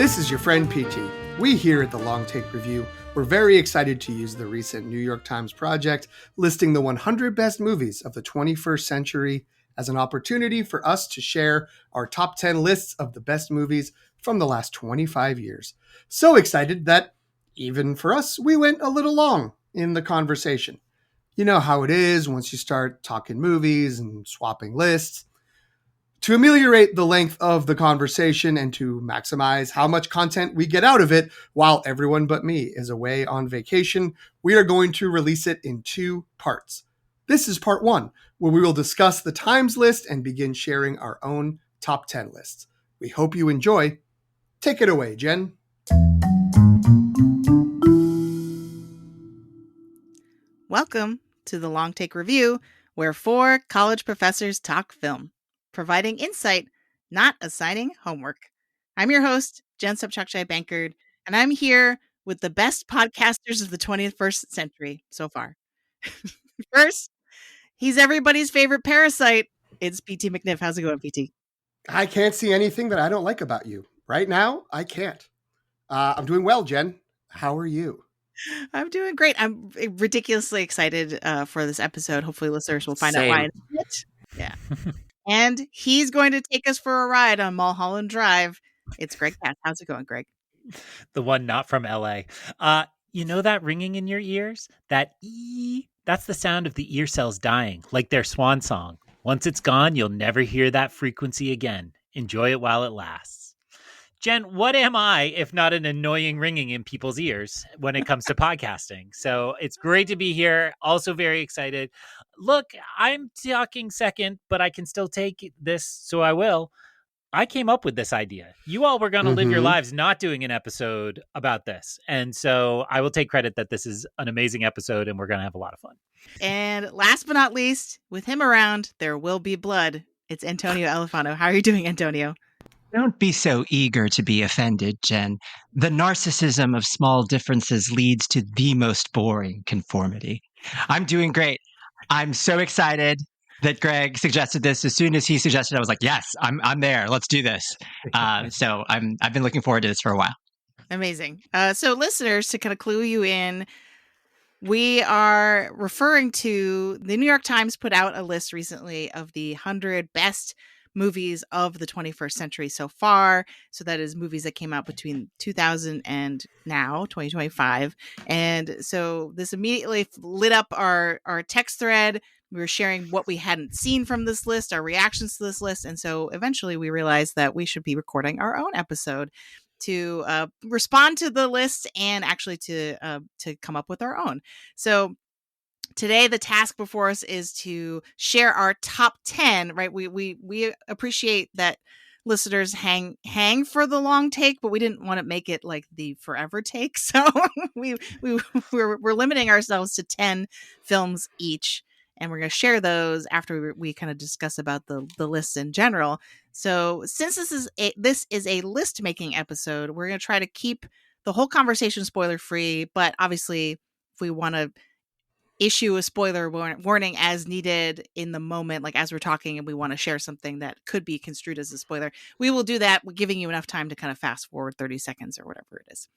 This is your friend PT. We here at the Long Take Review were very excited to use the recent New York Times project listing the 100 best movies of the 21st century as an opportunity for us to share our top 10 lists of the best movies from the last 25 years. So excited that even for us, we went a little long in the conversation. You know how it is once you start talking movies and swapping lists. To ameliorate the length of the conversation and to maximize how much content we get out of it while everyone but me is away on vacation, we are going to release it in 2 parts. This is part 1, where we will discuss the Times list and begin sharing our own top 10 lists. We hope you enjoy. Take it away, Jen. Welcome to the Long Take Review, where 4 college professors talk film, providing insight, not assigning homework. I'm your host, Jen Sobchak-Bankard, and I'm here with the best podcasters of the 21st century so far. First, he's everybody's favorite parasite. It's PT McNiff. How's it going, PT? I can't see anything that I don't like about you. Right now, I can't. I'm doing well, Jen. How are you? I'm doing great. I'm ridiculously excited for this episode. Hopefully listeners will find out why. Yeah. And he's going to take us for a ride on Mulholland Drive. It's Greg Cass. How's it going, Greg? The one not from LA. You know that ringing in your ears? That ee? That's the sound of the ear cells dying, like their swan song. Once it's gone, you'll never hear that frequency again. Enjoy it while it lasts. Jen, what am I if not an annoying ringing in people's ears when it comes to podcasting? So it's great to be here. Also very excited. Look, I'm talking second, but I can still take this, so I will. I came up with this idea. You all were going to live your lives not doing an episode about this. And so I will take credit that this is an amazing episode and we're going to have a lot of fun. And last but not least, with him around, there will be blood. It's Antonio Elefano. How are you doing, Antonio? Don't be so eager to be offended, Jen. The narcissism of small differences leads to the most boring conformity. I'm doing great. I'm so excited that Greg suggested this. As soon as he suggested, I was like, "Yes, I'm there. Let's do this." So I've been looking forward to this for a while. Amazing. So listeners, to kind of clue you in, we are referring to the New York Times put out a list recently of the 100 best movies of the 21st century so far. So that is movies that came out between 2000 and now, 2025. And so this immediately lit up our text thread. We were sharing what we hadn't seen from this list, our reactions to this list. And so eventually we realized that we should be recording our own episode to respond to the list and actually to come up with our own. So today, the task before us is to share our top 10, right? We appreciate that listeners hang for the long take, but we didn't want to make it like the forever take. So we're limiting ourselves to 10 films each. And we're going to share those after we kind of discuss about the lists in general. So since this is a list making episode, we're going to try to keep the whole conversation spoiler free. But obviously, if we want to issue a spoiler warning as needed in the moment, like as we're talking and we want to share something that could be construed as a spoiler, we will do that. We're giving you enough time to kind of fast forward 30 seconds or whatever it is.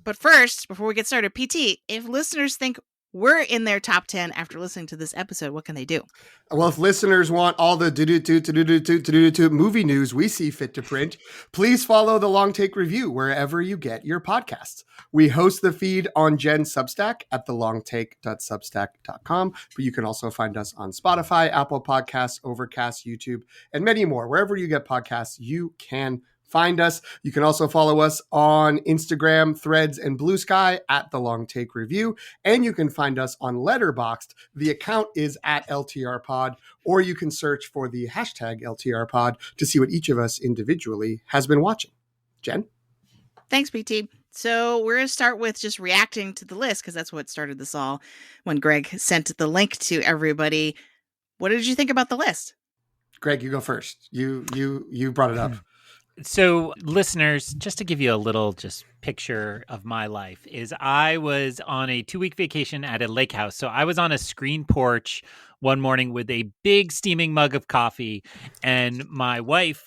But first, before we get started, PT, if listeners think we're in their top 10 after listening to this episode, what can they do? Well, if listeners want all the movie news we see fit to print, please follow the Long Take Review wherever you get your podcasts. We host the feed on Jen's Substack at thelongtake.substack.com, but you can also find us on Spotify, Apple Podcasts, Overcast, YouTube, and many more. Wherever you get podcasts, you can find us. You can also follow us on Instagram, Threads, and Blue Sky at The Long Take Review. And you can find us on Letterboxd. The account is at LTR Pod, or you can search for the hashtag LTR Pod to see what each of us individually has been watching. Jen? Thanks, PT. So we're going to start with just reacting to the list, because that's what started this all when Greg sent the link to everybody. What did you think about the list? Greg, you go first. You brought it up. So listeners, just to give you a little just picture of my life, is I was on a 2-week vacation at a lake house. So I was on a screen porch one morning with a big steaming mug of coffee. And my wife,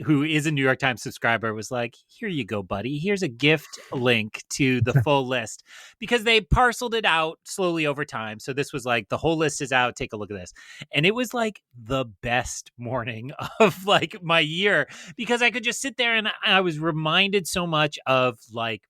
who is a New York Times subscriber, was like, here you go, buddy. Here's a gift link to the full list, because they parceled it out slowly over time. So this was like, the whole list is out. Take a look at this. And it was like the best morning of like my year, because I could just sit there and I was reminded so much of like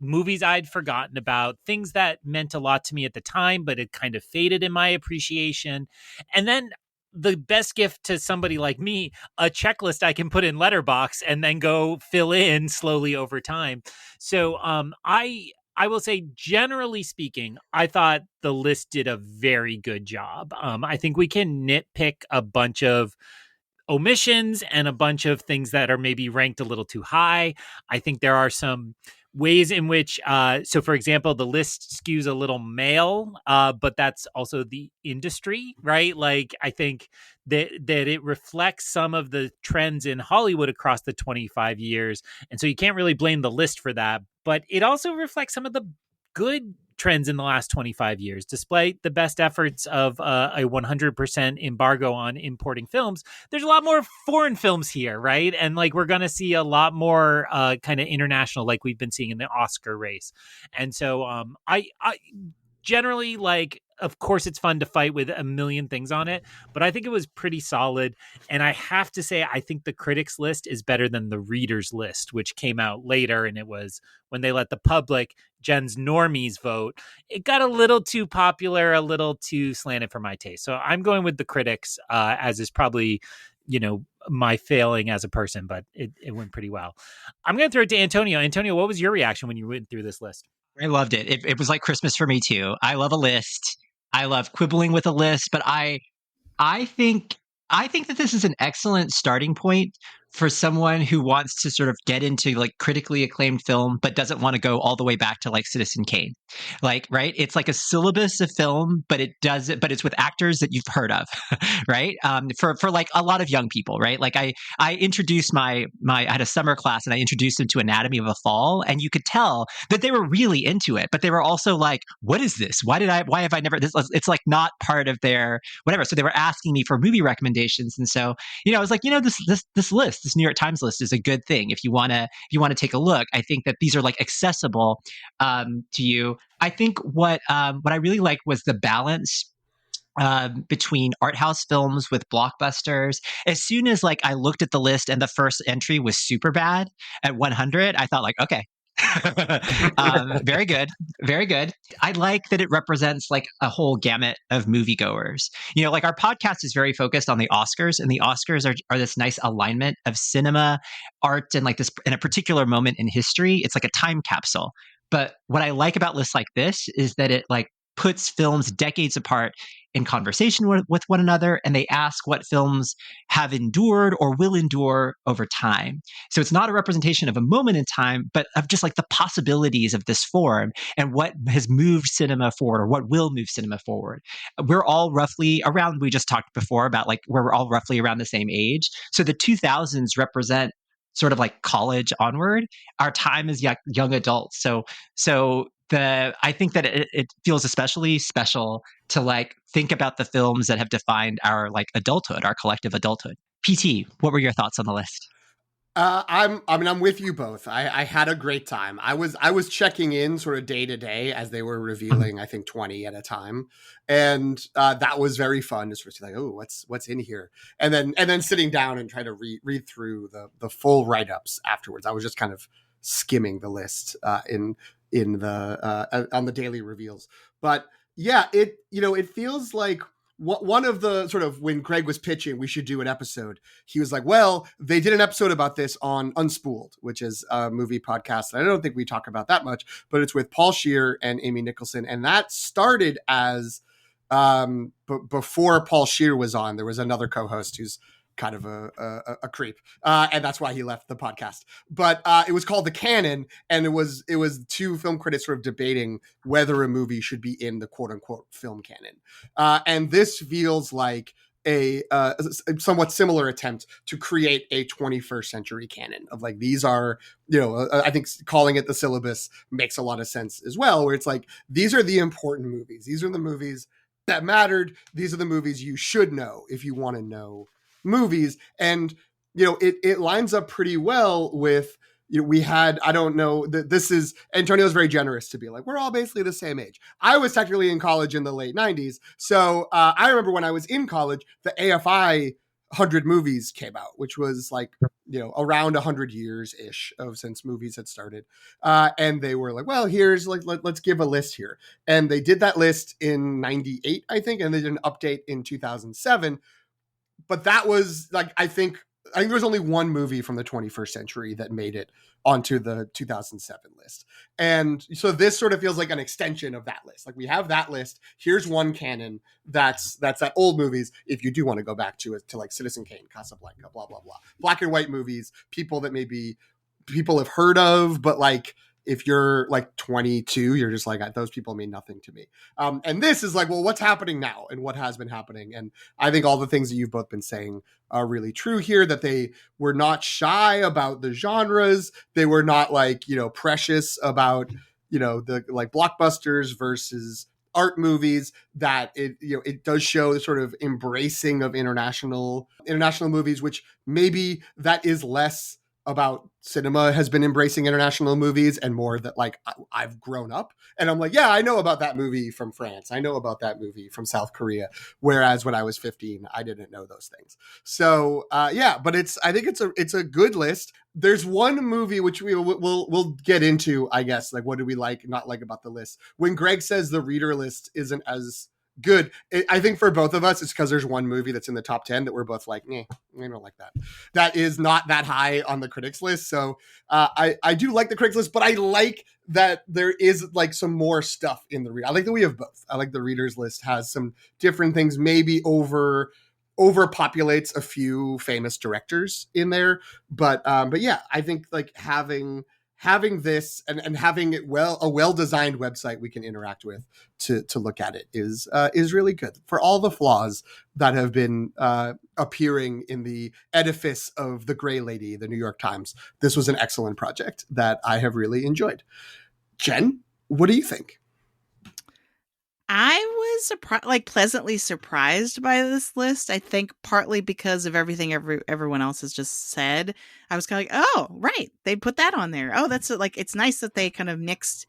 movies I'd forgotten about, things that meant a lot to me at the time, but it kind of faded in my appreciation. And then the best gift to somebody like me, a checklist I can put in Letterbox and then go fill in slowly over time. So I will say, generally speaking, I thought the list did a very good job. I think we can nitpick a bunch of omissions and a bunch of things that are maybe ranked a little too high. I think there are some ways in which, so for example, the list skews a little male, but that's also the industry, right? Like, I think that it reflects some of the trends in Hollywood across the 25 years. And so you can't really blame the list for that, but it also reflects some of the good trends in the last 25 years. Despite the best efforts of a 100% embargo on importing films, there's a lot more foreign films here, right? And like, we're going to see a lot more kind of international, like we've been seeing in the Oscar race. And so I generally, like, of course it's fun to fight with a million things on it, but I think it was pretty solid. And I have to say, I think the critics list is better than the readers list, which came out later. And it was when they let the public, Jen's normies, vote. It got a little too popular, a little too slanted for my taste. So I'm going with the critics, as is probably, my failing as a person, but it went pretty well. I'm going to throw it to Antonio. Antonio, what was your reaction when you went through this list? I loved it. It was like Christmas for me too. I love a list. I love quibbling with a list, but I think that this is an excellent starting point for someone who wants to sort of get into like critically acclaimed film, but doesn't want to go all the way back to like Citizen Kane. Like, right? It's like a syllabus of film, but it's with actors that you've heard of, right? For like a lot of young people, right? Like I introduced I had a summer class and I introduced them to Anatomy of a Fall, and you could tell that they were really into it, but they were also like, what is this? Why have I never, it's like not part of their whatever. So they were asking me for movie recommendations. And so, I was like, this list, this New York Times list is a good thing. If you want to take a look, I think that these are like accessible to you. I think what I really liked was the balance between art house films with blockbusters. As soon as like I looked at the list and the first entry was Superbad at 100, I thought like, okay. Very good. Very good. I like that it represents like a whole gamut of moviegoers. Like our podcast is very focused on the Oscars, and the Oscars are this nice alignment of cinema, art, and like this in a particular moment in history. It's like a time capsule. But what I like about lists like this is that it like puts films decades apart in conversation with one another, and they ask what films have endured or will endure over time. So it's not a representation of a moment in time, but of just like the possibilities of this form and what has moved cinema forward or what will move cinema forward. We're all roughly around, we just talked before about like where we're all roughly around the same age. So the 2000s represent sort of like college onward. Our time is young adults. So I think that it feels especially special to like think about the films that have defined our like adulthood, our collective adulthood. PT, what were your thoughts on the list? I'm with you both. I had a great time. I was checking in sort of day to day as they were revealing, I think 20 at a time. And that was very fun to sort of like, oh, what's in here? And then sitting down and trying to read through the full write-ups afterwards. I was just kind of skimming the list in the on the daily reveals. But yeah, it feels like one of the sort of, when Greg was pitching, we should do an episode, he was like, well, they did an episode about this on Unspooled, which is a movie podcast. And I don't think we talk about that much, but it's with Paul Scheer and Amy Nicholson. And that started as before Paul Scheer was on, there was another co-host who's kind of a creep. And that's why he left the podcast. But it was called The Canon, and it was two film critics sort of debating whether a movie should be in the quote unquote film canon. And this feels like a somewhat similar attempt to create a 21st century canon of like, these are, I think calling it the syllabus makes a lot of sense as well, where it's like, these are the important movies. These are the movies that mattered. These are the movies you should know if you want to know movies. And, it lines up pretty well with, we had, I don't know, this is, Antonio's very generous to be like, we're all basically the same age. I was technically in college in the late 90s. So I remember when I was in college, the AFI 100 movies came out, which was like, around 100 years ish of since movies had started. And they were like, well, here's like, let's give a list here. And they did that list in 98, I think. And they did an update in 2007. But that was like, I think there was only one movie from the 21st century that made it onto the 2007 list. And so this sort of feels like an extension of that list. Like we have that list. Here's one canon that's that old movies. If you do want to go back to it, to like Citizen Kane, Casablanca, blah, blah, blah. Black and white movies, people that maybe people have heard of, but like, if you're like 22, you're just like, those people mean nothing to me. And this is like, well, what's happening now and what has been happening? And I think all the things that you've both been saying are really true here, that they were not shy about the genres. They were not like, precious about, the like blockbusters versus art movies, that it does show the sort of embracing of international movies, which maybe that is less about cinema has been embracing international movies and more that like I've grown up and I'm like, yeah, I know about that movie from France. I know about that movie from South Korea. Whereas when I was 15, I didn't know those things. So but I think it's a good list. There's one movie which we'll get into, I guess, like what do we like, not like about the list. When Greg says the reader list isn't as good, I think for both of us, it's because there's one movie that's in the top 10 that we're both like, I don't like that. That is not that high on the critics list. So I do like the critics list, but I like that there is like some more stuff in the reader. I like that we have both. I like the readers list has some different things, maybe overpopulates a few famous directors in there. But yeah, I think like having this and having it a well-designed website we can interact with to look at it is really good. For all the flaws that have been appearing in the edifice of the Gray Lady, the New York Times, this was an excellent project that I have really enjoyed. Jen, what do you think? I was pleasantly surprised by this list. I think partly because of everything everyone else has just said. I was kind of like, oh, right, they put that on there. Oh, that's like, it's nice that they kind of mixed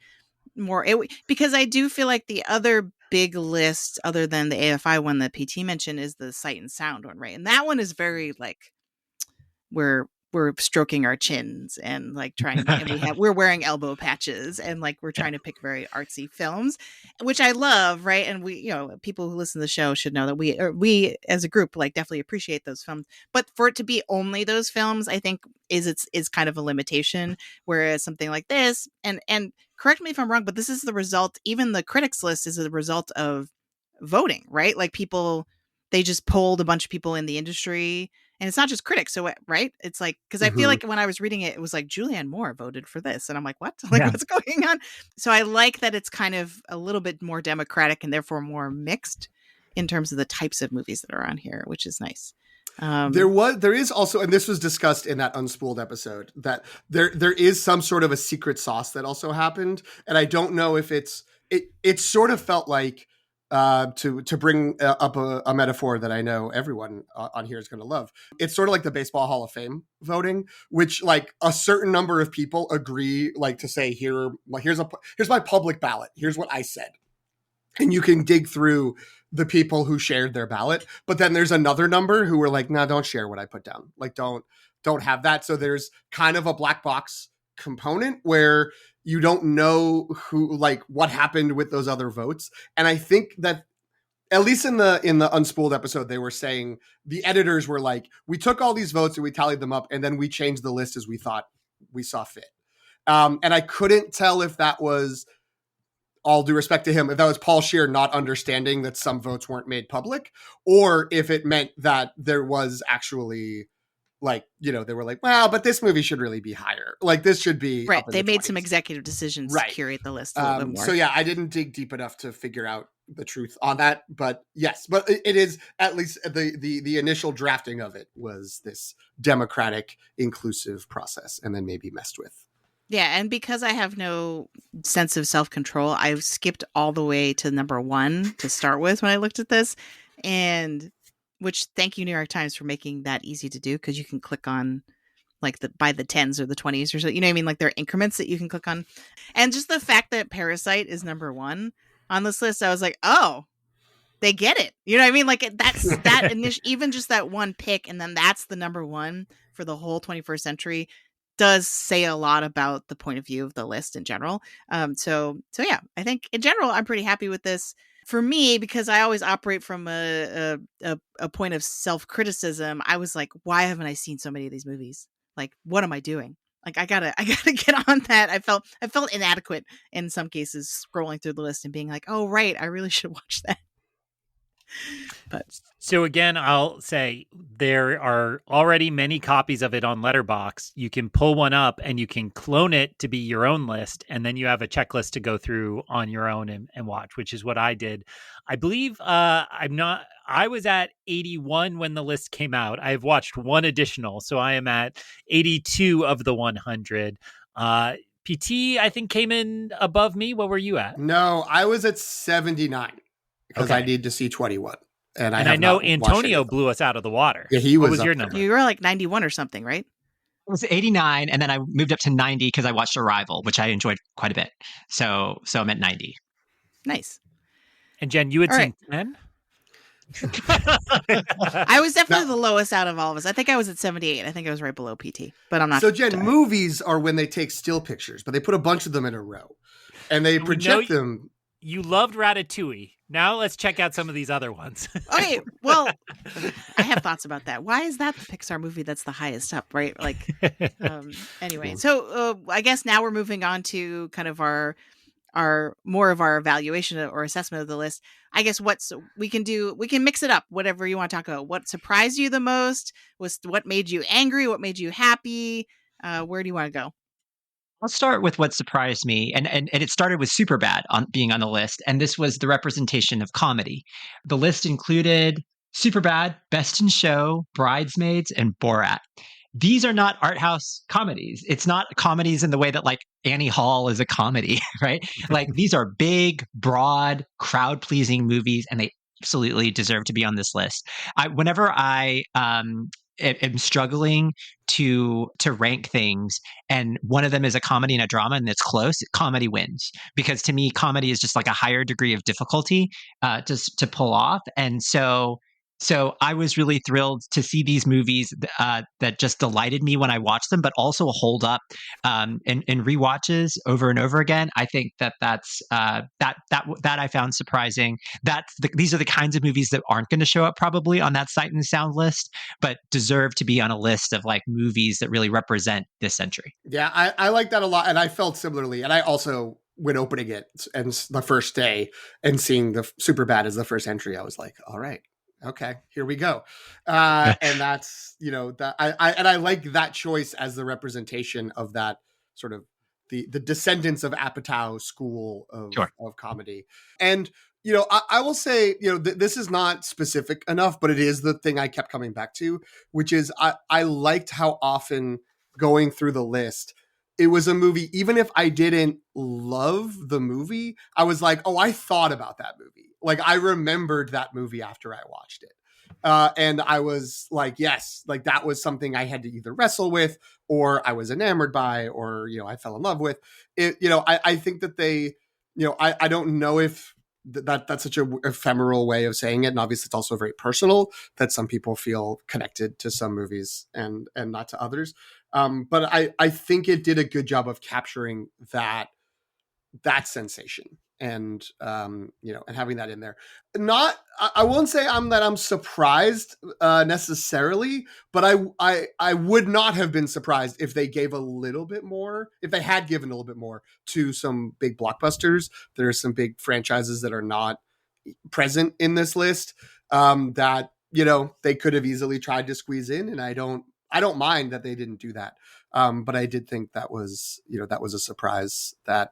more. Because I do feel like the other big list, other than the AFI one that PT mentioned, is the Sight and Sound one, right? And that one is very like, we're stroking our chins and like trying, and we're wearing elbow patches and like we're trying to pick very artsy films, which I love, right? And we, people who listen to the show should know that we as a group like definitely appreciate those films. But for it to be only those films, I think is kind of a limitation. Whereas something like this, and correct me if I'm wrong, but this is the result. Even the critics list is a result of voting, right? Like they just polled a bunch of people in the industry. And it's not just critics. So, right. It's like, because I feel like when I was reading it, it was like Julianne Moore voted for this. And I'm like, what? Like, what's going on? So I like that it's kind of a little bit more democratic and therefore more mixed in terms of the types of movies that are on here, which is nice. There is also, and this was discussed in that Unspooled episode, that there is some sort of a secret sauce that also happened. And I don't know if it sort of felt like, to bring up a metaphor that I know everyone on here is going to love. It's sort of like the Baseball Hall of Fame voting, which like a certain number of people agree, like to say, here's my public ballot. Here's what I said. And you can dig through the people who shared their ballot. But then there's another number who were like, no, don't share what I put down. Like, don't have that. So there's kind of a black box component where you don't know who, like what happened with those other votes. And I think that at least in the Unspooled episode, they were saying the editors were like, we took all these votes and we tallied them up and then we changed the list as we thought we saw fit. And I couldn't tell if that was, all due respect to him, if that was Paul Scheer not understanding that some votes weren't made public, or if it meant that there was actually like, they were like, well, but this movie should really be higher. Like this should be right. They made some executive decisions to curate the list a little bit more. So yeah, I didn't dig deep enough to figure out the truth on that, but yes, but it is at least the initial drafting of it was this democratic, inclusive process, and then maybe messed with Yeah, and because I have no sense of self-control, I skipped all the way to number 1 to start with when I looked at this. And which, thank you, New York Times, for making that easy to do, because you can click on like by the 10s or the 20s or so. You know what I mean? Like there are increments that you can click on. And just the fact that Parasite is number 1 on this list, I was like, oh, they get it. You know what I mean? Like that's that even just that one pick, and then that's the number 1 for the whole 21st century, does say a lot about the point of view of the list in general. So yeah, I think in general I'm pretty happy with this. For me, because I always operate from a point of self-criticism, I was like, why haven't I seen so many of these movies? Like, what am I doing? Like, I gotta get on that. I felt inadequate in some cases scrolling through the list and being like, oh right, I really should watch that. But so again, I'll say there are already many copies of it on Letterboxd. You can pull one up and you can clone it to be your own list, and then you have a checklist to go through on your own and watch, which is what I did. I believe I was at 81 when the list came out. I've watched one additional, so I am at 82 of the 100. PT, I think, came in above me. What were you at? No, I was at 79 because I need to see 21. And I know Antonio blew us out of the water. Yeah, he was. What was your number? You were like 91 or something, right? It was 89, and then I moved up to 90 because I watched Arrival, which I enjoyed quite a bit. So I'm at 90. Nice. And Jen, you had seen 10? I was definitely the lowest out of all of us. I think I was at 78. I think I was right below PT, but I'm not. So Jen, movies are when they take still pictures, but they put a bunch of them in a row and they project them. You loved Ratatouille. Now let's check out some of these other ones. Okay, well, I have thoughts about that. Why is that the Pixar movie that's the highest up, right? Like, anyway. So I guess now we're moving on to kind of our more of our evaluation or assessment of the list. I guess we can mix it up, whatever you want to talk about. What surprised you the most? What made you angry? What made you happy? Where do you want to go? I'll start with what surprised me, and it started with Superbad being on the list, and this was the representation of comedy. The list included Superbad, Best in Show, Bridesmaids, and Borat. These are not art house comedies. It's not comedies in the way that like Annie Hall is a comedy, right? Like these are big, broad, crowd-pleasing movies, and they absolutely deserve to be on this list. Whenever I am struggling to rank things, and one of them is a comedy and a drama, and it's close, comedy wins, because to me, comedy is just like a higher degree of difficulty to pull off, and so I was really thrilled to see these movies that just delighted me when I watched them, but also hold up in rewatches over and over again. I think that's that I found surprising. These are the kinds of movies that aren't going to show up probably on that Sight and Sound list, but deserve to be on a list of like movies that really represent this century. Yeah, I like that a lot, and I felt similarly. And I also, when opening it and the first day and seeing the Superbad as the first entry, I was like, all right. Okay, here we go. And that's, that I like that choice as the representation of that sort of the descendants of Apatow school of comedy. And, I will say, this is not specific enough, but it is the thing I kept coming back to, which is I liked how often going through the list, it was a movie, even if I didn't love the movie, I was like, oh, I thought about that movie. Like I remembered that movie after I watched it. And I was like, yes, like that was something I had to either wrestle with or I was enamored by, or, I fell in love with it. I think that they, I don't know if that's such a ephemeral way of saying it. And obviously it's also very personal that some people feel connected to some movies and not to others. But I think it did a good job of capturing that sensation and and having that in there. I won't say I'm surprised necessarily, but I would not have been surprised if they gave a little bit more, if they had given a little bit more to some big blockbusters. There are some big franchises that are not present in this list that they could have easily tried to squeeze in, and I don't mind that they didn't do that. But I did think that was a surprise that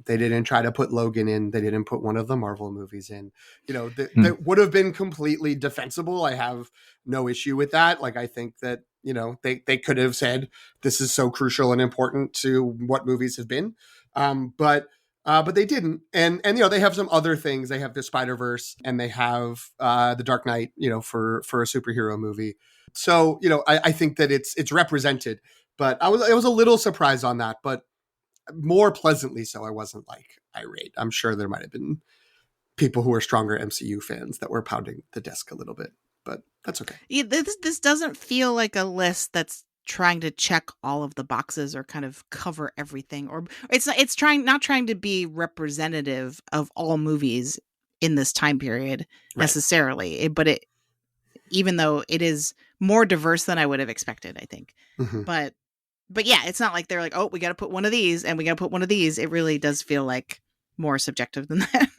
They didn't try to put Logan in. They didn't put one of the Marvel movies in. That would have been completely defensible. I have no issue with that. Like, I think that, they could have said, this is so crucial and important to what movies have been. But they didn't. And they have some other things. They have the Spider-Verse and they have the Dark Knight, for a superhero movie. So, I think that it's represented. But I was a little surprised on that, but more pleasantly so. I wasn't like irate. I'm sure there might have been people who are stronger MCU fans that were pounding the desk a little bit, but that's okay. Yeah, this doesn't feel like a list that's trying to check all of the boxes or kind of cover everything, or it's not trying to be representative of all movies in this time period necessarily. But even though it is more diverse than I would have expected, I think. Mm-hmm. But yeah, it's not like they're like, oh, we got to put one of these and we got to put one of these. It really does feel like more subjective than that.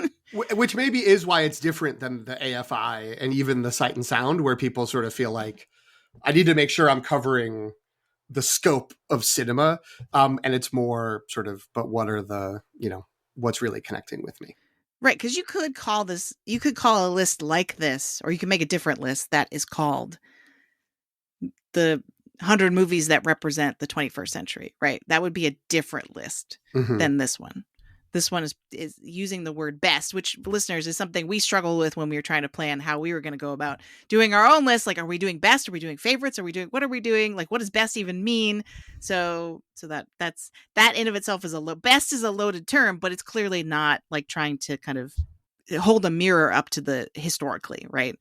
Which maybe is why it's different than the AFI and even the Sight and Sound, where people sort of feel like, I need to make sure I'm covering the scope of cinema. And it's more sort of, but what are the, what's really connecting with me? Right. Because you could call a list like this, or you could make a different list that is called the 100 movies that represent the 21st century, right? That would be a different list than this one. This one is using the word best, which, listeners, is something we struggle with when we were trying to plan how we were going to go about doing our own list. Like, are we doing best? Are we doing favorites? What are we doing? Like, what does best even mean? So that in of itself is best is a loaded term, but it's clearly not like trying to kind of hold a mirror up to the historically, right?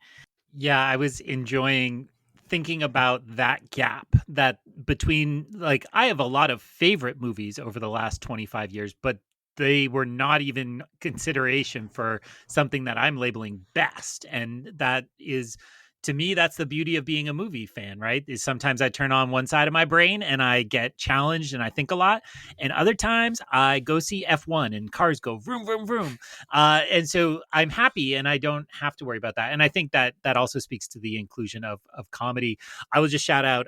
Yeah, I was enjoying thinking about that gap that between, like, I have a lot of favorite movies over the last 25 years, but they were not even consideration for something that I'm labeling best. And that is, to me, that's the beauty of being a movie fan, right? Is sometimes I turn on one side of my brain and I get challenged and I think a lot. And other times I go see F1 and cars go vroom, vroom, vroom. And so I'm happy and I don't have to worry about that. And I think that also speaks to the inclusion of comedy. I will just shout out,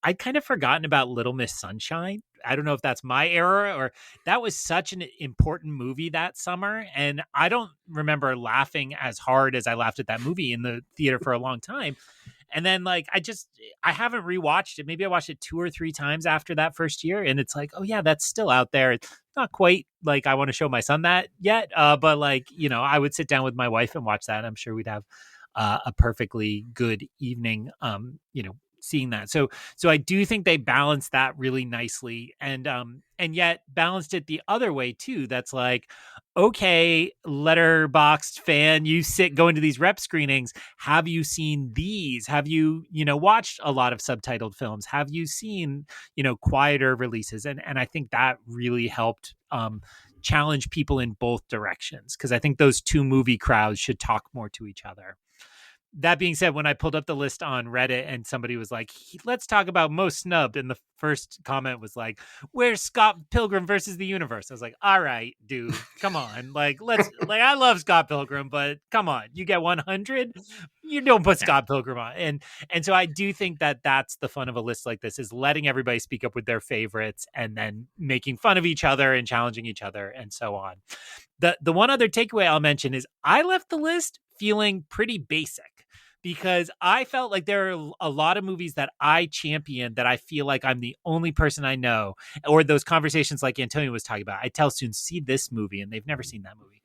I'd kind of forgotten about Little Miss Sunshine. I don't know if that's my error, or that was such an important movie that summer. And I don't remember laughing as hard as I laughed at that movie in the theater for a long time. And then, like, I haven't rewatched it. Maybe I watched it 2 or 3 times after that first year. And it's like, oh yeah, that's still out there. It's not quite like I want to show my son that yet. But like, I would sit down with my wife and watch that. I'm sure we'd have a perfectly good evening, seeing that. So I do think they balanced that really nicely, and yet balanced it the other way too. That's like, okay, Letterboxd fan, you going to these rep screenings. Have you seen these? Have you, watched a lot of subtitled films? Have you seen, quieter releases? And I think that really helped challenge people in both directions, because I think those two movie crowds should talk more to each other. That being said, when I pulled up the list on Reddit and somebody was like, let's talk about most snubbed, and the first comment was like, where's Scott Pilgrim versus the Universe? I was like, all right, dude, come on. I love Scott Pilgrim, but come on, you get 100, you don't put Scott Pilgrim on. And so I do think that that's the fun of a list like this, is letting everybody speak up with their favorites and then making fun of each other and challenging each other and so on. The one other takeaway I'll mention is I left the list feeling pretty basic, because I felt like there are a lot of movies that I champion that I feel like I'm the only person I know, or those conversations like Antonio was talking about. I tell students, see this movie, and they've never seen that movie.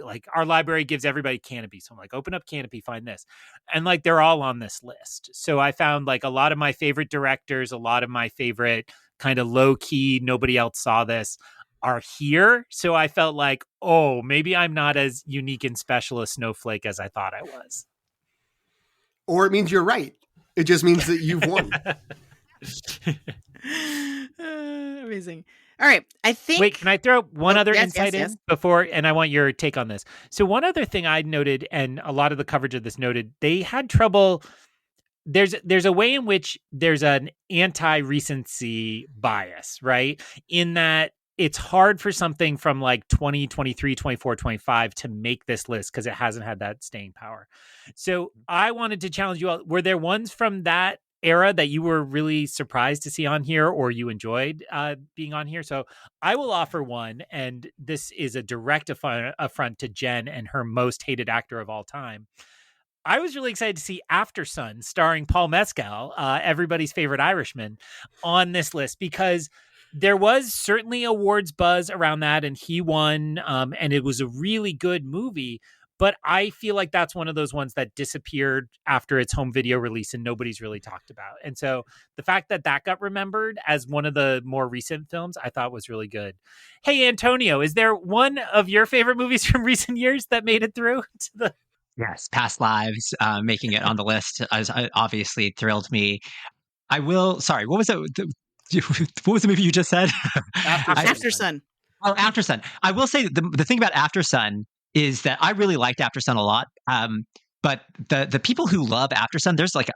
Like, our library gives everybody Canopy. So I'm like, open up Canopy, find this. And like, they're all on this list. So I found like a lot of my favorite directors, a lot of my favorite kind of low key, nobody else saw this, are here. So I felt like, oh, maybe I'm not as unique and special a snowflake as I thought I was. Or it means you're right. It just means that you've won. Amazing. All right. I think. Wait, can I throw one other insight in before? And I want your take on this. So one other thing I noted, and a lot of the coverage of this noted, they had trouble. There's a way in which there's an anti-recency bias, right? In that it's hard for something from like 2023, 24, 25 to make this list because it hasn't had that staying power. So I wanted to challenge you all. Were there ones from that era that you were really surprised to see on here or you enjoyed being on here. So I will offer one, and this is a direct affront to Jen and her most hated actor of all time. I was really excited to see After Sun, starring Paul Mescal, everybody's favorite Irishman, on this list, because there was certainly awards buzz around that, and he won, and it was a really good movie. But I feel like that's one of those ones that disappeared after its home video release and nobody's really talked about. And so the fact that that got remembered as one of the more recent films, I thought was really good. Hey, Antonio, is there one of your favorite movies from recent years that made it through to the... Yes, Past Lives, making it on the list obviously thrilled me. I will. Sorry, what was it? What was the movie you just said? After Sun. Oh, After Sun. I will say the thing about After Sun is that I really liked After Sun a lot. But the people who love After Sun, there's like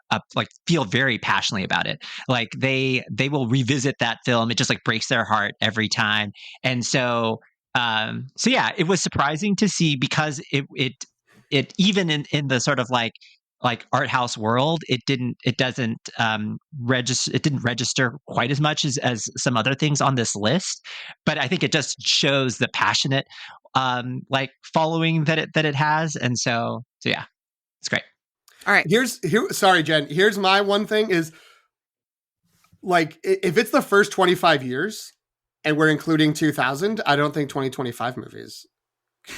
feel very passionately about it. Like they will revisit that film. It just like breaks their heart every time. And so yeah, it was surprising to see, because it even in the sort of like art house world, it didn't register quite as much as some other things on this list. But I think it just shows the passionate following that it has, and so yeah, it's great. All right, sorry, Jen. Here's my one thing is, like, if it's the first 25 years and we're including 2000, I don't think 2025 movies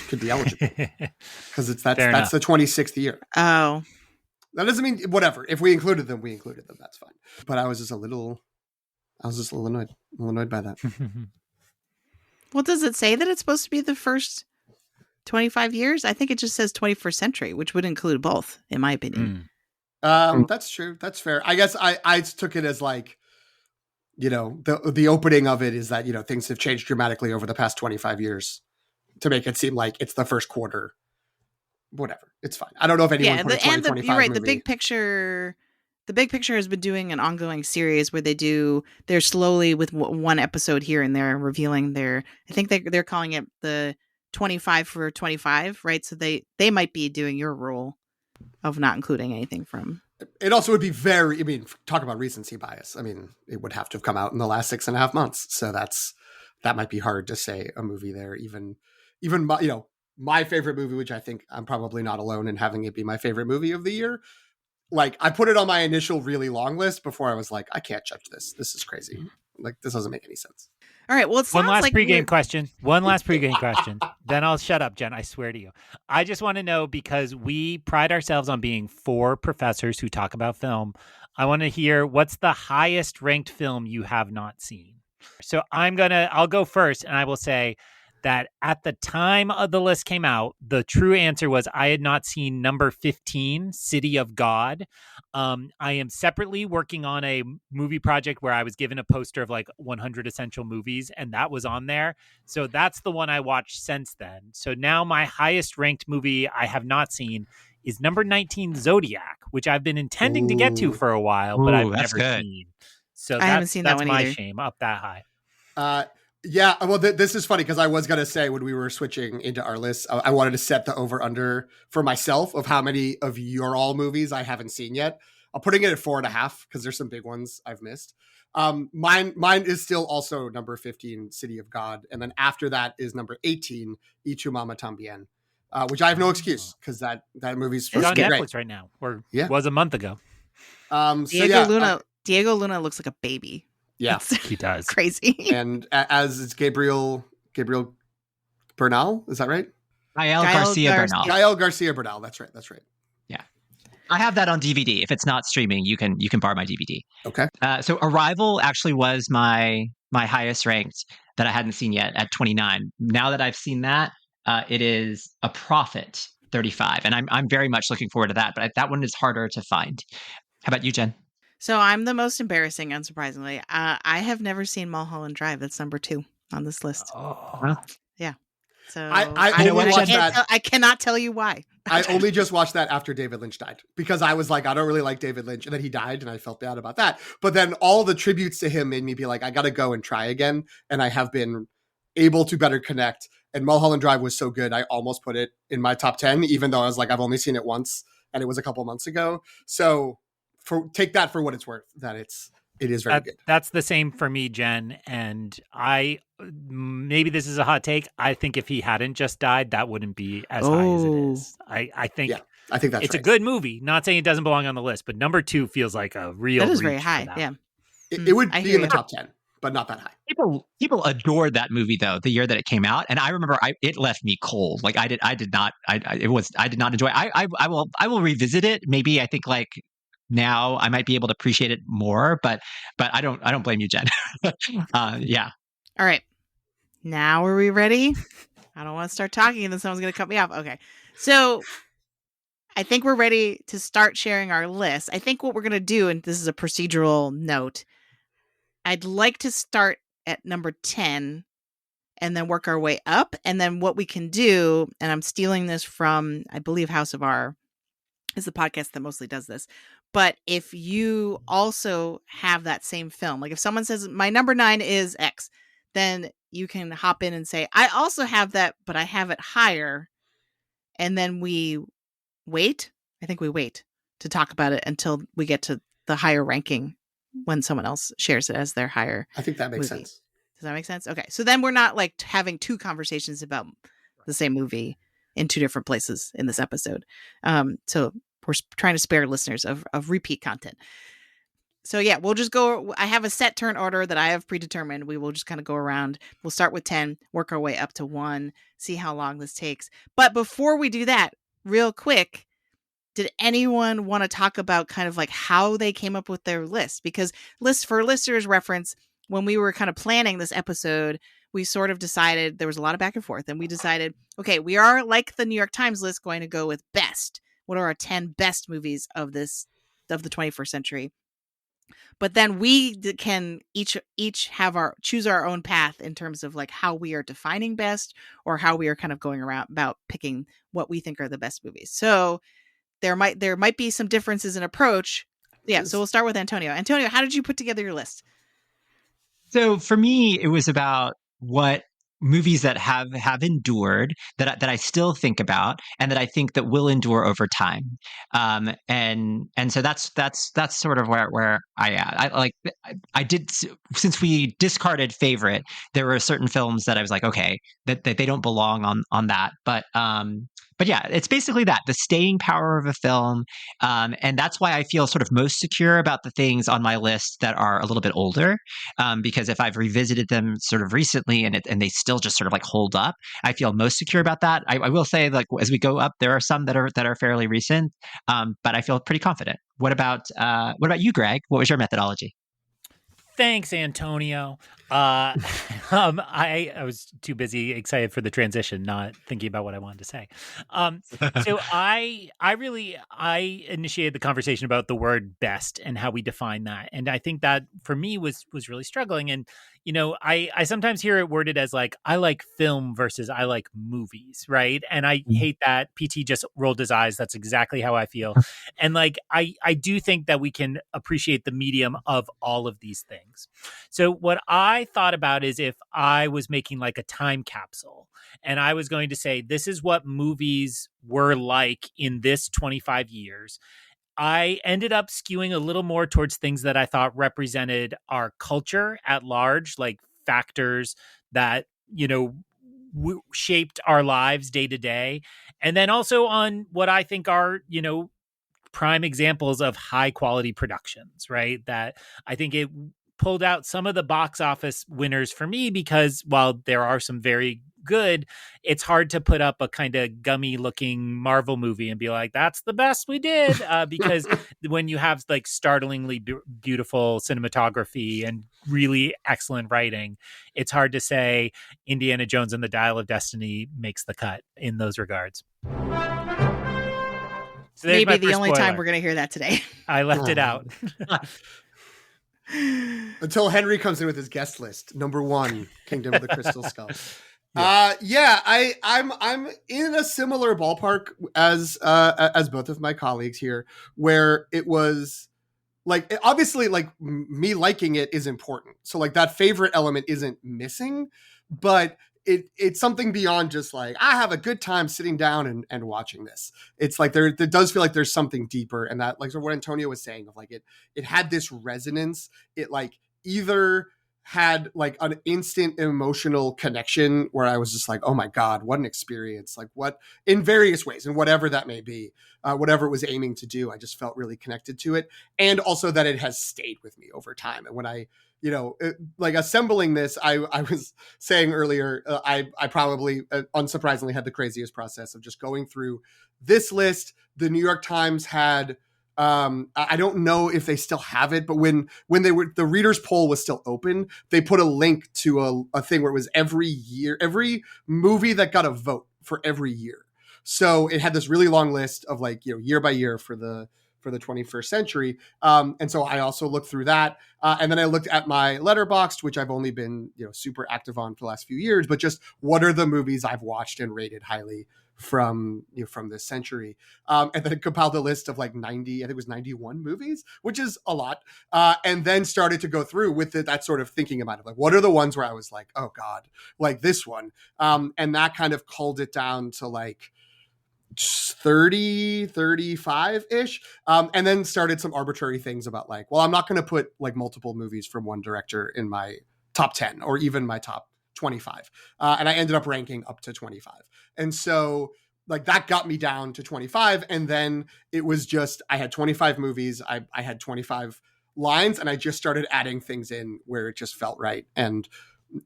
could be eligible, because that's the 26th year. Oh, that doesn't mean whatever. If we included them, That's fine. But I was just a little annoyed by that. Well, does it say that it's supposed to be the first 25 years? I think it just says 21st century, which would include both, in my opinion. That's true. That's fair. I guess I took it as like, the opening of it is that, things have changed dramatically over the past 25 years to make it seem like it's the first quarter. Whatever. It's fine. I don't know if anyone put a 2025 you're right. movie. The big picture has been doing an ongoing series where they're slowly with one episode here and there revealing I think they're calling it the 25 for 25, right? So they might be doing your rule of not including anything from. It also would be talk about recency bias. I mean, it would have to have come out in the last 6.5 months. So that might be hard to say a movie there, even my favorite movie, which I think I'm probably not alone in having it be my favorite movie of the year. Like, I put it on my initial really long list before I was like, I can't judge this. This is crazy. Like, this doesn't make any sense. All right. Well, One last pregame question. Then I'll shut up, Jen. I swear to you. I just want to know, because we pride ourselves on being 4 professors who talk about film. I want to hear, what's the highest ranked film you have not seen? So I'll go first, and I will say that at the time of the list came out, the true answer was I had not seen number 15, City of God. I am separately working on a movie project where I was given a poster of like 100 essential movies, and that was on there. So that's the one I watched since then. So now my highest ranked movie I have not seen is number 19, Zodiac, which I've been intending to get to for a while, but I've never seen. So I haven't seen that one either. That's my shame, up that high. Yeah, well, this is funny, because I was going to say, when we were switching into our list, I wanted to set the over-under for myself of how many of your all movies I haven't seen yet. I'm putting it at 4.5, because there's some big ones I've missed. Mine is still also number 15, City of God. And then after that is number 18, Y Tu Mama Tambien, which I have no excuse, because that movie's supposed to be great. It's on Netflix right now, or was a month ago. Diego Luna looks like a baby. Yeah, he does. Crazy. And as it's Gabriel Bernal, is that right? Gael Garcia Bernal. Gael Garcia Bernal. That's right. Yeah, I have that on DVD. If it's not streaming, you can borrow my DVD. Okay. So Arrival actually was my highest ranked that I hadn't seen yet at 29. Now that I've seen that, it is A Prophet 35, and I'm very much looking forward to that. But that one is harder to find. How about you, Jen? So I'm the most embarrassing, unsurprisingly. I have never seen Mulholland Drive. That's number 2 on this list. Oh. Yeah. So I cannot tell you why. I only just watched that after David Lynch died, because I was like, I don't really like David Lynch. And then he died, and I felt bad about that. But then all the tributes to him made me be like, I got to go and try again. And I have been able to better connect. And Mulholland Drive was so good, I almost put it in my top 10, even though I was like, I've only seen it once, and it was a couple months ago. So take that for what it's worth. That it is very good. That's the same for me, Jen. And maybe this is a hot take. I think if he hadn't just died, that wouldn't be as high as it is. I think that's it's right. a good movie. Not saying it doesn't belong on the list, but number 2 feels like a real. That is very high. Yeah, it would be in the top 10, but not that high. People adored that movie though the year that it came out, and I remember it left me cold. Like I did not enjoy it. I will revisit it. Maybe I think like now I might be able to appreciate it more, but I don't blame you, Jen. Yeah. All right. Now are we ready? I don't want to start talking and then someone's going to cut me off. Okay. So I think we're ready to start sharing our list. I think what we're going to do, and this is a procedural note, I'd like to start at number 10 and then work our way up. And then what we can do, and I'm stealing this from, I believe, House of R is the podcast that mostly does this. But if you also have that same film, like if someone says my number 9 is X, then you can hop in and say, I also have that, but I have it higher. And then we wait. I think we wait to talk about it until we get to the higher ranking when someone else shares it as their higher. I think that makes movie. sense. Does that make sense? Okay. So then we're not like having 2 conversations about the same movie in 2 different places in this episode. So we're trying to spare listeners of repeat content. So yeah, we'll just go. I have a set turn order that I have predetermined. We will just kind of go around. We'll start with 10, work our way up to 1, see how long this takes. But before we do that, real quick, did anyone want to talk about kind of like how they came up with their list? Because for listeners' reference, when we were kind of planning this episode, we sort of decided there was a lot of back and forth, and we decided, okay, we are like the New York Times list going to go with best. What are our 10 best movies of the 21st century? But then we can each choose our own path in terms of like how we are defining best, or how we are kind of going around about picking what we think are the best movies. So there might be some differences in approach. Yeah. So we'll start with Antonio. Antonio, how did you put together your list? So for me, it was about what movies that have endured that I still think about, and that I think that will endure over time. And so that's sort of where I did, since we discarded favorite, there were certain films that I was like, okay, that they don't belong on that. But yeah, it's basically that, the staying power of a film. And that's why I feel sort of most secure about the things on my list that are a little bit older. Because if I've revisited them sort of recently and they still just sort of like hold up, I feel most secure about that. I will say, like, as we go up, there are some that are fairly recent, but I feel pretty confident. What about you, Greg? What was your methodology? Thanks, Antonio. I was too busy excited for the transition, not thinking about what I wanted to say. So I initiated the conversation about the word best and how we define that. And I think that for me was really struggling. And, you know, I sometimes hear it worded as like, I like film versus I like movies. Right. And I hate that. PT just rolled his eyes. That's exactly how I feel. And like, I do think that we can appreciate the medium of all of these things. So what I thought about is, if I was making like a time capsule and I was going to say, this is what movies were like in this 25 years, I ended up skewing a little more towards things that I thought represented our culture at large, like factors that, you know, shaped our lives day to day. And then also on what I think are, you know, prime examples of high quality productions, right? That I think it pulled out some of the box office winners for me, because while there are some very good, it's hard to put up a kind of gummy looking Marvel movie and be like, that's the best we did. Because when you have like startlingly beautiful cinematography and really excellent writing, it's hard to say Indiana Jones and the Dial of Destiny makes the cut in those regards. So maybe the only time we're going to hear that today. I left it out. Until Henry comes in with his guest list. Number 1, Kingdom of the Crystal Skull. I'm in a similar ballpark as both of my colleagues here, where it was like, obviously, like, me liking it is important. So like that favorite element isn't missing, but it's something beyond just like I have a good time sitting down and watching this. It's like there does feel like there's something deeper, and that like what Antonio was saying of like it had this resonance. It like either had like an instant emotional connection where I was just like, oh my God, what an experience. Like what in various ways and whatever that may be, whatever it was aiming to do, I just felt really connected to it. And also that it has stayed with me over time. And when I, like assembling this, I was saying earlier, I probably unsurprisingly had the craziest process of just going through this list. The New York Times had, I don't know if they still have it, but when they were, the readers poll was still open, they put a link to a thing where it was every year, every movie that got a vote for every year. So it had this really long list of like, year by year for the 21st century. And so I also looked through that. And then I looked at my Letterboxd, which I've only been, super active on for the last few years, but just what are the movies I've watched and rated highly from this century. And then it compiled a list of like 90, I think it was 91 movies, which is a lot. And then started to go through with that sort of thinking about it. Like, what are the ones where I was like, oh God, like this one. And that kind of culled it down to like 30, 35-ish. And then started some arbitrary things about like, well, I'm not going to put like multiple movies from one director in my top 10 or even my top 25. And I ended up ranking up to 25. And so like that got me down to 25. And then it was just, I had 25 movies. I had 25 lines and I just started adding things in where it just felt right. And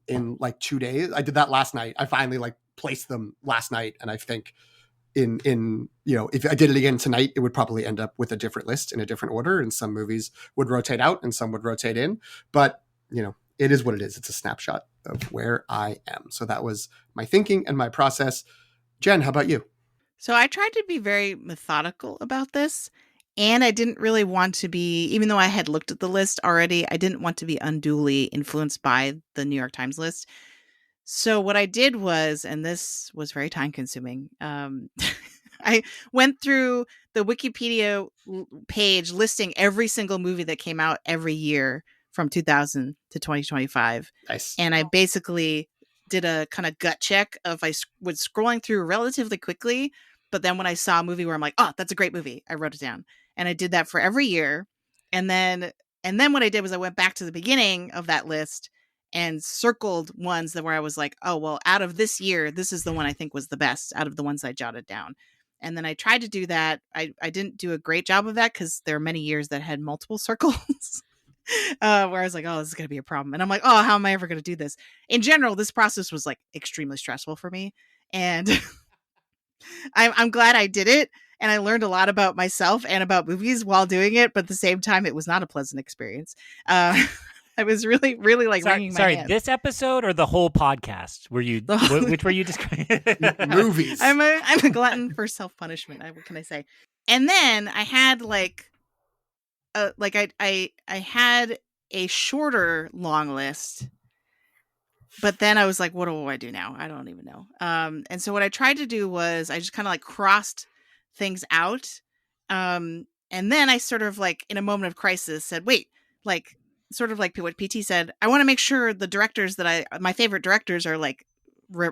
in like 2 days, I did that last night. I finally like placed them last night. And I think in if I did it again tonight, it would probably end up with a different list in a different order. And some movies would rotate out and some would rotate in. But, it is what it is. It's a snapshot of where I am. So that was my thinking and my process. Jen, how about you? So I tried to be very methodical about this, and I didn't really want to be, even though I had looked at the list already, I didn't want to be unduly influenced by the New York Times list. So what I did was, and this was very time consuming, I went through the Wikipedia page listing every single movie that came out every year from 2000 to 2025. Nice. And I basically did a kind of gut check of I was scrolling through relatively quickly, but then when I saw a movie where I'm like, oh, that's a great movie, I wrote it down. And I did that for every year. And then what I did was I went back to the beginning of that list and circled ones that where I was like, oh, well, out of this year, this is the one I think was the best out of the ones I jotted down. And then I tried to do that. I didn't do a great job of that because there are many years that had multiple circles. Where I was like, oh, this is going to be a problem. And I'm like, oh, how am I ever going to do this? In general, this process was like extremely stressful for me. And I'm glad I did it. And I learned a lot about myself and about movies while doing it. But at the same time, it was not a pleasant experience. I was really, really like wringing my hands. This episode or the whole podcast? Which were you describing? Movies. I'm a glutton for self-punishment. What can I say? And then I had I had a shorter long list, but then I was like, what do I do now? I don't even know. And so what I tried to do was I just kind of like crossed things out. And then I sort of like in a moment of crisis said, wait, like sort of like what PT said, I want to make sure the directors that my favorite directors are like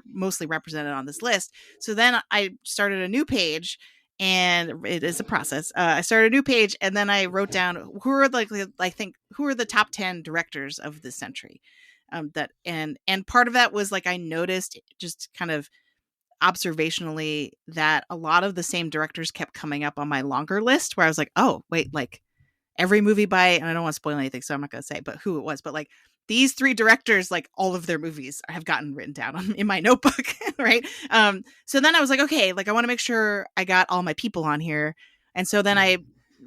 mostly represented on this list. So then I started a new page. And it is a process. I started a new page, and then I wrote down who are the top 10 directors of this century. And part of that was like I noticed just kind of observationally that a lot of the same directors kept coming up on my longer list, where I was like, oh wait, like every movie by, and I don't want to spoil anything, so I'm not going to say, but who it was, but like these three directors, like all of their movies have gotten written down in my notebook. Right. So then I was like, okay, like I want to make sure I got all my people on here. And so then I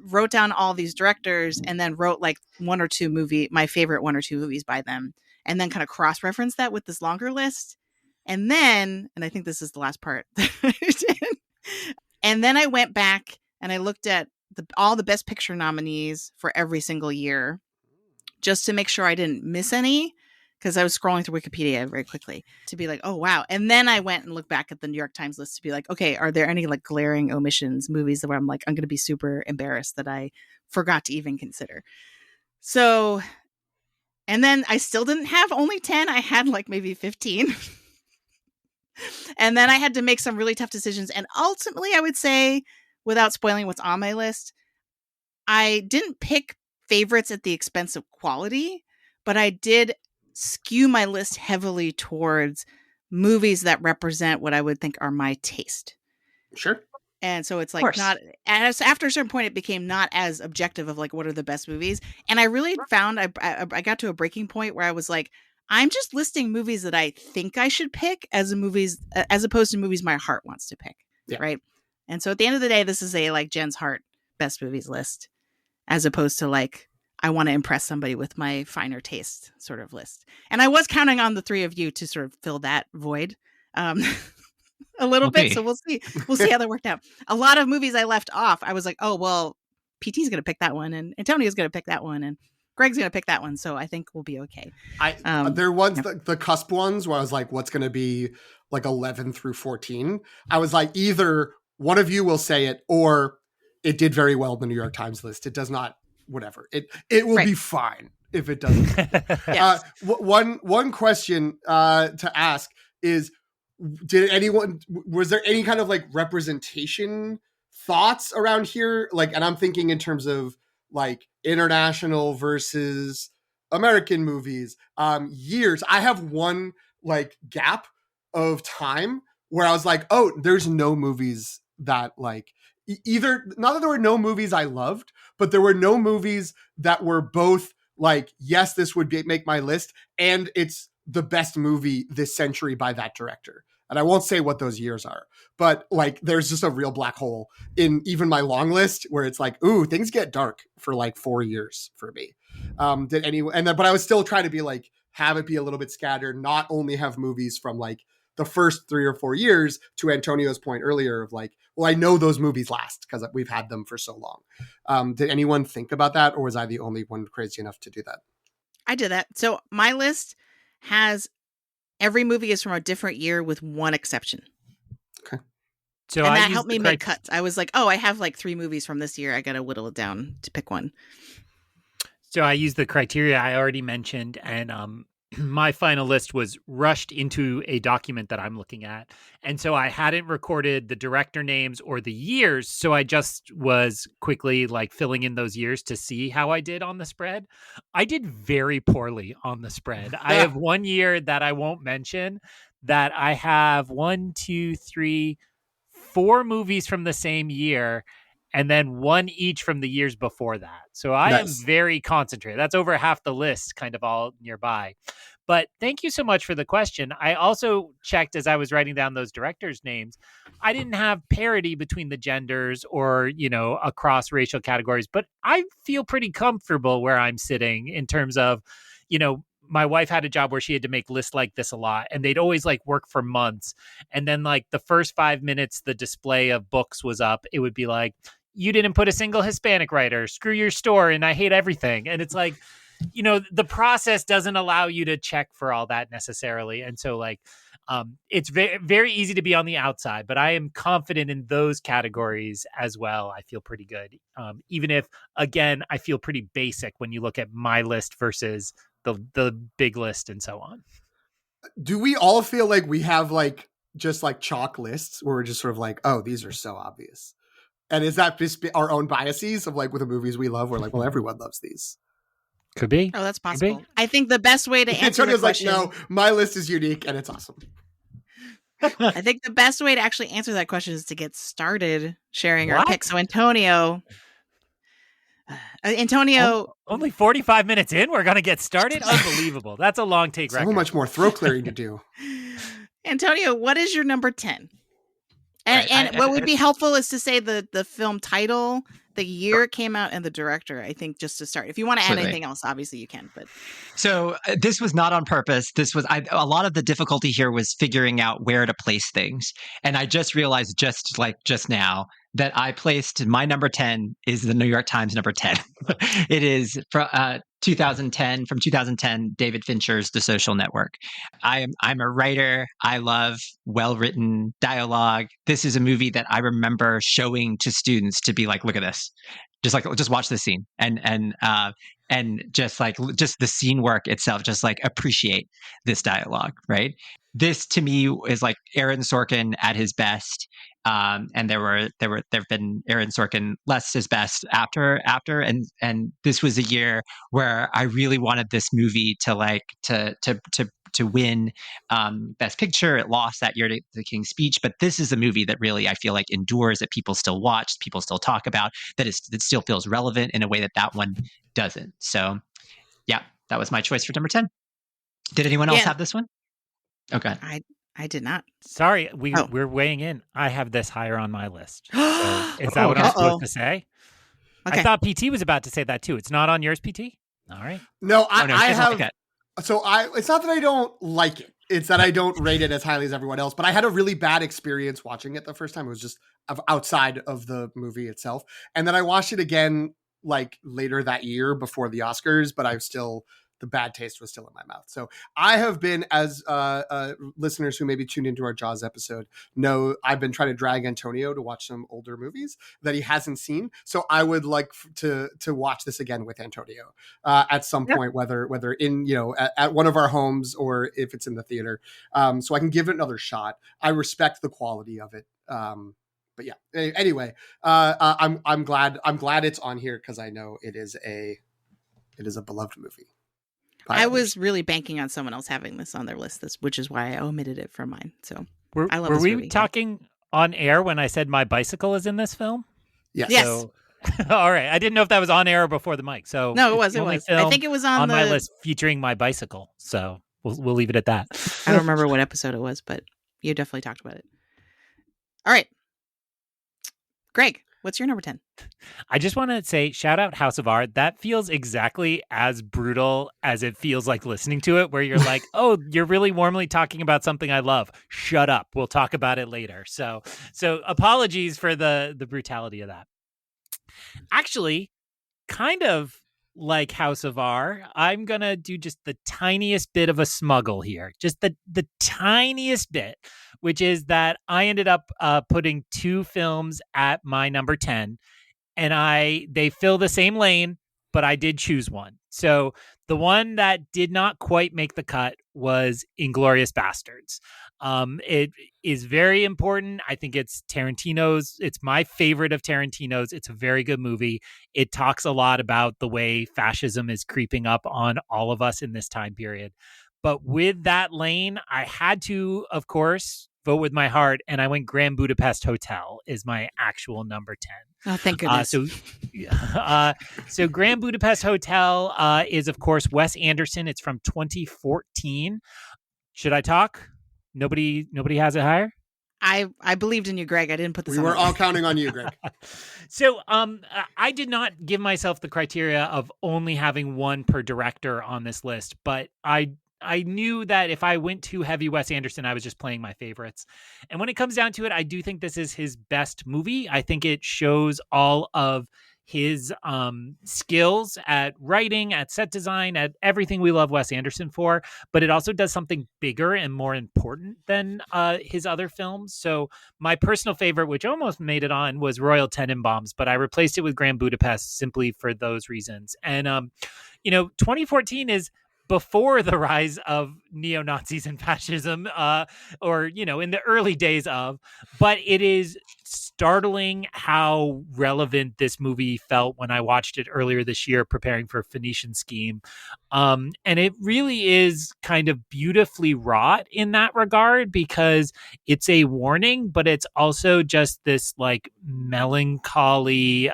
wrote down all these directors and then wrote like my favorite 1 or 2 movies by them. And then kind of cross-reference that with this longer list. And then, and I think this is the last part that I did. And then I went back and I looked at all the Best Picture nominees for every single year, just to make sure I didn't miss any, because I was scrolling through Wikipedia very quickly to be like, oh, wow. And then I went and looked back at the New York Times list to be like, okay, are there any like glaring omissions, movies where I'm like, I'm going to be super embarrassed that I forgot to even consider. So, and then I still didn't have only 10. I had like maybe 15. And then I had to make some really tough decisions. And ultimately, I would say, without spoiling what's on my list, I didn't pick favorites at the expense of quality, but I did skew my list heavily towards movies that represent what I would think are my taste. Sure. And so it's Of like course. not as after a certain point, it became not as objective of like what are the best movies. And I really found I got to a breaking point where I was like, I'm just listing movies that I think I should pick as opposed to movies my heart wants to pick. Yeah. Right. And so at the end of the day, this is a like Jen's heart best movies list, as opposed to like I want to impress somebody with my finer taste sort of list. And I was counting on the three of you to sort of fill that void. A little bit. Okay. So we'll see. We'll see how that worked out. A lot of movies I left off, I was like, oh, well, PT's going to pick that one. And Antonio's going to pick that one. And Greg's going to pick that one. So I think we'll be okay. There was yeah. the cusp ones where I was like, what's going to be like 11 through 14? I was like, either one of you will say it or it did very well in the New York Times list. It does not, whatever. It will be fine if it doesn't. Yes. One question to ask is, was there any kind of like representation thoughts around here? Like, and I'm thinking in terms of like international versus American movies, years. I have one like gap of time where I was like, oh, there's no movies that like either, not that there were no movies I loved, but there were no movies that were both like, yes, this would make my list, and it's the best movie this century by that director. And I won't say what those years are, but like there's just a real black hole in even my long list where it's like, ooh, things get dark for like 4 years for me. But I was still trying to be like, have it be a little bit scattered, not only have movies from like the first 3 or 4 years, to Antonio's point earlier of like, well, I know those movies last because we've had them for so long. Did anyone think about that, or was I the only one crazy enough to do that? I did that. So my list has every movie is from a different year with one exception. Okay. So and that helped me make cuts. I was like, oh, I have like 3 movies from this year. I got to whittle it down to pick one. So I used the criteria I already mentioned, and my final list was rushed into a document that I'm looking at. And so I hadn't recorded the director names or the years. So I just was quickly like filling in those years to see how I did on the spread. I did very poorly on the spread. I have one year that I won't mention that I have 4 movies from the same year, and then 1 each from the years before that. So I am very concentrated. That's over half the list, kind of all nearby. But thank you so much for the question. I also checked as I was writing down those directors' names. I didn't have parity between the genders or, across racial categories, but I feel pretty comfortable where I'm sitting in terms of, my wife had a job where she had to make lists like this a lot, and they'd always like work for months. And then like the first 5 minutes, the display of books was up. It would be like, you didn't put a single Hispanic writer, screw your store, and I hate everything. And it's like, the process doesn't allow you to check for all that necessarily. And so like, it's very, very easy to be on the outside, but I am confident in those categories as well. I feel pretty good. Even if, again, I feel pretty basic when you look at my list versus the big list and so on. Do we all feel like we have like just like chalk lists where we're just sort of like, oh, these are so obvious? And is that just our own biases of like with the movies we love? We're like, well, everyone loves these. Could be. Oh, that's possible. I think the best way to answer the question... like, no, my list is unique and it's awesome. I think the best way to actually answer that question is to get started sharing our picks. So Antonio, only 45 minutes in, we're going to get started? Unbelievable. That's a long take record. So much more throat clearing to do. Antonio, what is your number 10? And what would be helpful is to say the film title, the year it came out, and the director, I think, just to start. If you want to add anything else, obviously you can. But So this was not on purpose. This was a lot of the difficulty here was figuring out where to place things. And I just realized just now that I placed my number 10 is the New York Times number 10. It is from 2010, David Fincher's The Social Network. I'm a writer. I love well-written dialogue. This is a movie that I remember showing to students to be like, look at this. Just watch this scene. And and just the scene work itself, just like appreciate this dialogue, right? This to me is like Aaron Sorkin at his best. And there've been Aaron Sorkin less his best after, and this was a year where I really wanted this movie to win Best Picture. It lost that year to The King's Speech, but this is a movie that really I feel like endures, that people still watch, people still talk about, that still feels relevant in a way that one doesn't. So, yeah, that was my choice for number 10. Did anyone else have this one? Okay. I did not. Sorry, we're weighing in. I have this higher on my list. So is that what I'm supposed to say? Okay. I thought PT was about to say that too. It's not on yours, PT? All right. No, I have. Like so it's not that I don't like it. It's that I don't rate it as highly as everyone else. But I had a really bad experience watching it the first time. It was just outside of the movie itself. And then I watched it again like later that year before the Oscars, but the bad taste was still in my mouth. So I have been, as listeners who maybe tuned into our Jaws episode know, I've been trying to drag Antonio to watch some older movies that he hasn't seen. So I would like to watch this again with Antonio at some point, whether in, at one of our homes or if it's in the theater. So I can give it another shot. I respect the quality of it. But yeah, anyway, I'm glad it's on here because I know it is a beloved movie. I was really banking on someone else having this on their list, which is why I omitted it from mine. So were we talking on air when I said my bicycle is in this film? Yes. So, all right. I didn't know if that was on air or before the mic. So no, it was. I think it was on my list featuring my bicycle. So we'll leave it at that. I don't remember what episode it was, but you definitely talked about it. All right, Greg. What's your number 10? I just want to say, shout out House of R. That feels exactly as brutal as it feels like listening to it, where you're like, oh, you're really warmly talking about something I love. Shut up. We'll talk about it later. So apologies for the brutality of that. Actually, kind of like House of R, I'm going to do just the tiniest bit of a smuggle here. Just the tiniest bit, which is that I ended up putting two films at my number 10, and they fill the same lane, but I did choose one. So the one that did not quite make the cut was Inglourious Basterds. It is very important. I think it's my favorite of Tarantino's. It's a very good movie. It talks a lot about the way fascism is creeping up on all of us in this time period. But with that lane, I had to, of course, vote with my heart, and I went Grand Budapest Hotel is my actual number 10. Oh, thank goodness. So Grand Budapest Hotel is, of course, Wes Anderson. It's from 2014. Should I talk? Nobody has it higher? I believed in you, Greg. I didn't put this on. We were all counting on you, Greg. So I did not give myself the criteria of only having one per director on this list, but I knew that if I went too heavy Wes Anderson, I was just playing my favorites. And when it comes down to it, I do think this is his best movie. I think it shows all of his skills at writing, at set design, at everything we love Wes Anderson for, but it also does something bigger and more important than his other films. So my personal favorite, which almost made it on, was Royal Tenenbaums, but I replaced it with Grand Budapest simply for those reasons. And 2014 is before the rise of neo-Nazis and fascism, or, in the early days of, but it is startling how relevant this movie felt when I watched it earlier this year, preparing for Phoenician Scheme. And it really is kind of beautifully wrought in that regard, because it's a warning, but it's also just this like melancholy,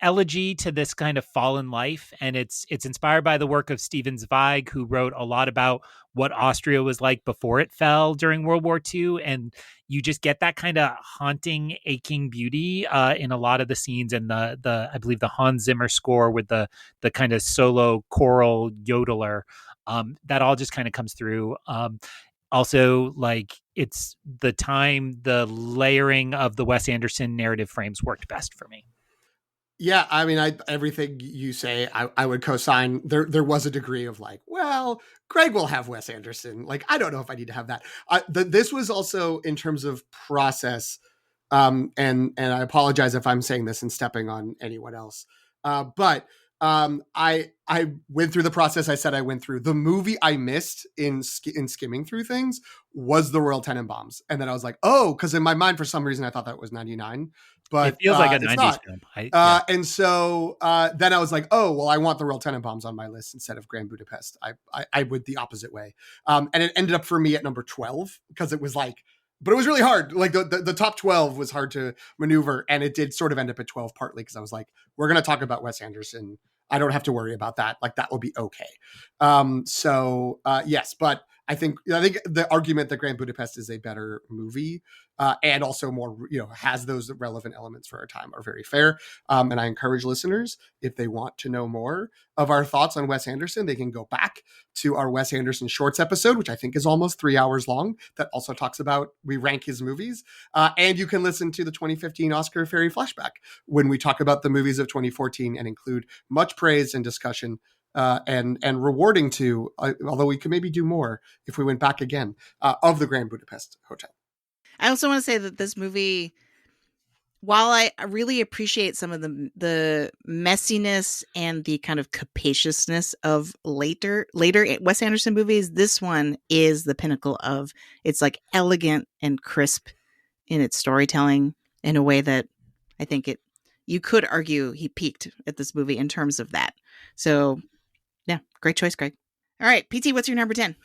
elegy to this kind of fallen life, and it's inspired by the work of Stefan Zweig, who wrote a lot about what Austria was like before it fell during World War II, and you just get that kind of haunting, aching beauty in a lot of the scenes, and the I believe the Hans Zimmer score with the kind of solo choral yodeler, that all just kind of comes through. Also, like, it's the time the layering of the Wes Anderson narrative frames worked best for me. Yeah, I mean, everything you say, I would co-sign. There was a degree of like, well, Greg will have Wes Anderson. Like, I don't know if I need to have that. This was also, in terms of process, And I apologize if I'm saying this and stepping on anyone else. But I went through the process I said I went through. The movie I missed in skimming through things was the Royal Tenenbaums. And then I was like, oh, because in my mind, for some reason, I thought that was 99. But it feels like a it's 90s not. film. And so then I was like, oh, well, I want the Royal Tenenbaums on my list instead of Grand Budapest. I went the opposite way. And it ended up for me at number 12 because it was like, but it was really hard. Like the top 12 was hard to maneuver. And it did sort of end up at 12 partly because I was like, we're going to talk about Wes Anderson. I don't have to worry about that. Like that will be okay. Yes, but I think the argument that Grand Budapest is a better movie and also more, has those relevant elements for our time are very fair. And I encourage listeners, if they want to know more of our thoughts on Wes Anderson, they can go back to our Wes Anderson Shorts episode, which I think is almost 3 hours long. That also talks about, we rank his movies. And you can listen to the 2015 Oscar Fairy Flashback when we talk about the movies of 2014 and include much praise and discussion and rewarding to, although we could maybe do more if we went back again, of the Grand Budapest Hotel. I also want to say that this movie, while I really appreciate some of the messiness and the kind of capaciousness of later Wes Anderson movies, this one is the pinnacle of, it's like elegant and crisp in its storytelling in a way that I think you could argue he peaked at this movie in terms of that. So yeah, great choice, Greg. All right, PT, what's your number 10?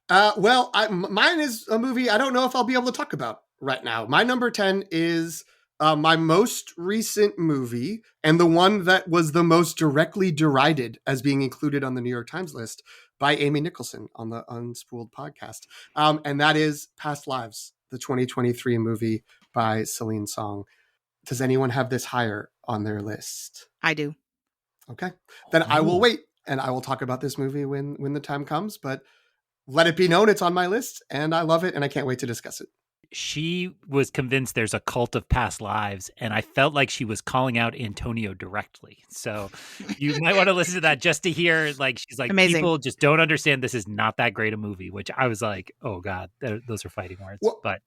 Mine is a movie I don't know if I'll be able to talk about right now. My number 10 is my most recent movie and the one that was the most directly derided as being included on the New York Times list by Amy Nicholson on the Unspooled podcast. And that is Past Lives, the 2023 movie by Celine Song. Does anyone have this higher on their list? I do. Okay. Then I will wait and I will talk about this movie when the time comes, but let it be known it's on my list and I love it and I can't wait to discuss it. She was convinced there's a cult of past lives, and I felt like she was calling out Antonio directly. So you might want to listen to that just to hear, like, she's like, amazing. People just don't understand this is not that great a movie, which I was like, oh God, those are fighting words. Well, but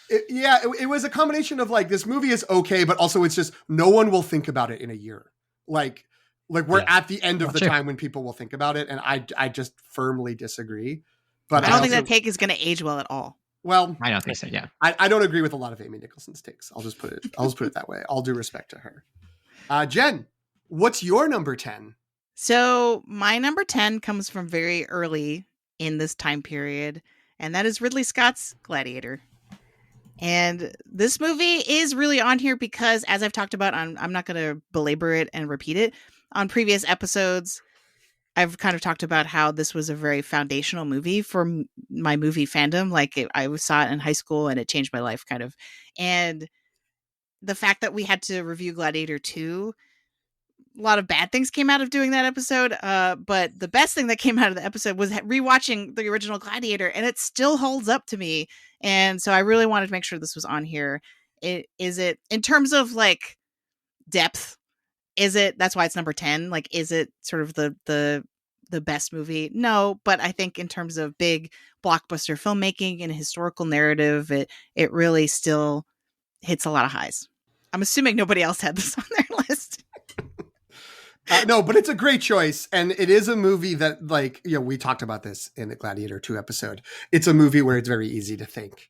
it was a combination of like, this movie is okay, but also it's just, no one will think about it in a year. Like we're at the end of the time when people will think about it. And I just firmly disagree. But I don't think that take is going to age well at all. Well, I don't think so. Yeah, I don't agree with a lot of Amy Nicholson's takes. I'll just put it that way. All due respect to her. Jen, what's your number 10? So my number 10 comes from very early in this time period, and that is Ridley Scott's Gladiator. And this movie is really on here because, as I've talked about, I'm not going to belabor it and repeat it. On previous episodes, I've kind of talked about how this was a very foundational movie for my movie fandom. Like I saw it in high school and it changed my life kind of. And the fact that we had to review Gladiator 2, a lot of bad things came out of doing that episode. But the best thing that came out of the episode was rewatching the original Gladiator, and it still holds up to me. And so I really wanted to make sure this was on here. Is it in terms of like depth? That's why it's number 10. Like, is it sort of the best movie? No, but I think in terms of big blockbuster filmmaking and historical narrative, it really still hits a lot of highs. I'm assuming nobody else had this on their list. No, but it's a great choice. And it is a movie that, like, we talked about this in the Gladiator 2 episode. It's a movie where it's very easy to think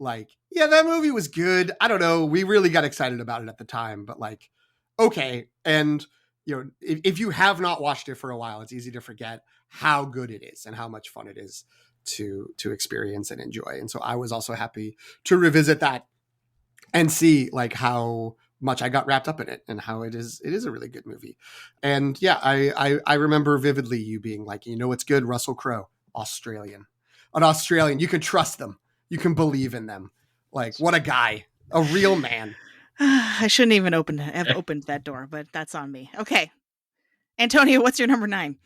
like, yeah, that movie was good. I don't know. We really got excited about it at the time, but like, okay. And, if you have not watched it for a while, it's easy to forget how good it is and how much fun it is to experience and enjoy. And so I was also happy to revisit that and see like how much I got wrapped up in it and how it is a really good movie. And yeah, I remember vividly you being like, what's good? Russell Crowe, an Australian, you can trust them. You can believe in them. Like, what a guy, a real man. I shouldn't even have opened that door, but that's on me. Okay. Antonio, what's your number 9?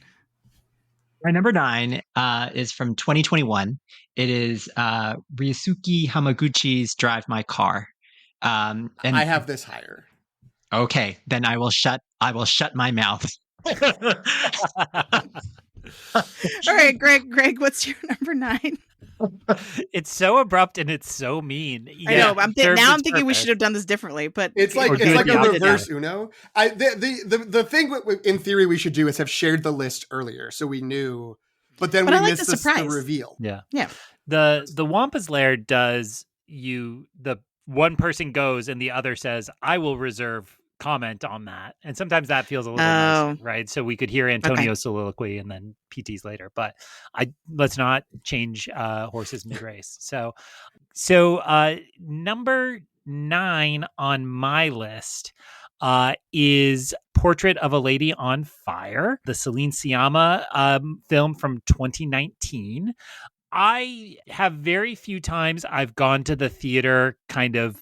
My number 9 is from 2021. It is Ryusuke Hamaguchi's Drive My Car. And I have this higher. Okay, then I will shut my mouth. All right, Greg, what's your number 9? It's so abrupt and it's so mean. I know. Yeah, it serves Now I'm its thinking we purpose. should have done this differently, but It's like Or do it a the opposite. reverse Uno. The thing in theory we should do is have shared the list earlier so we knew, but then But I we like missed the the surprise. reveal. Yeah. Yeah. The Wampa's Lair does the one person goes and the other says, I will reserve comment on that. And sometimes that feels a little nicer, right? So we could hear Antonio's soliloquy and then PT's later. But let's not change horses mid-race. So number 9 on my list is Portrait of a Lady on Fire, the Celine Sciamma film from 2019. I have very few times I've gone to the theater kind of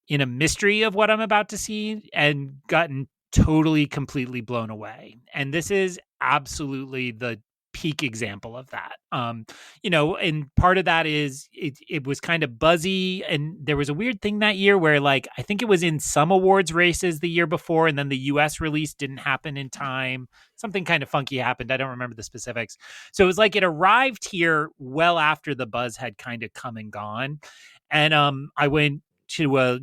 in a mystery of what I'm about to see and gotten totally, completely blown away. And this is absolutely the peak example of that. And part of that is it was kind of buzzy, and there was a weird thing that year where, like, I think it was in some awards races the year before, and then the US release didn't happen in time. Something kind of funky happened. I don't remember the specifics. So it was like it arrived here well after the buzz had kind of come and gone. And I went to a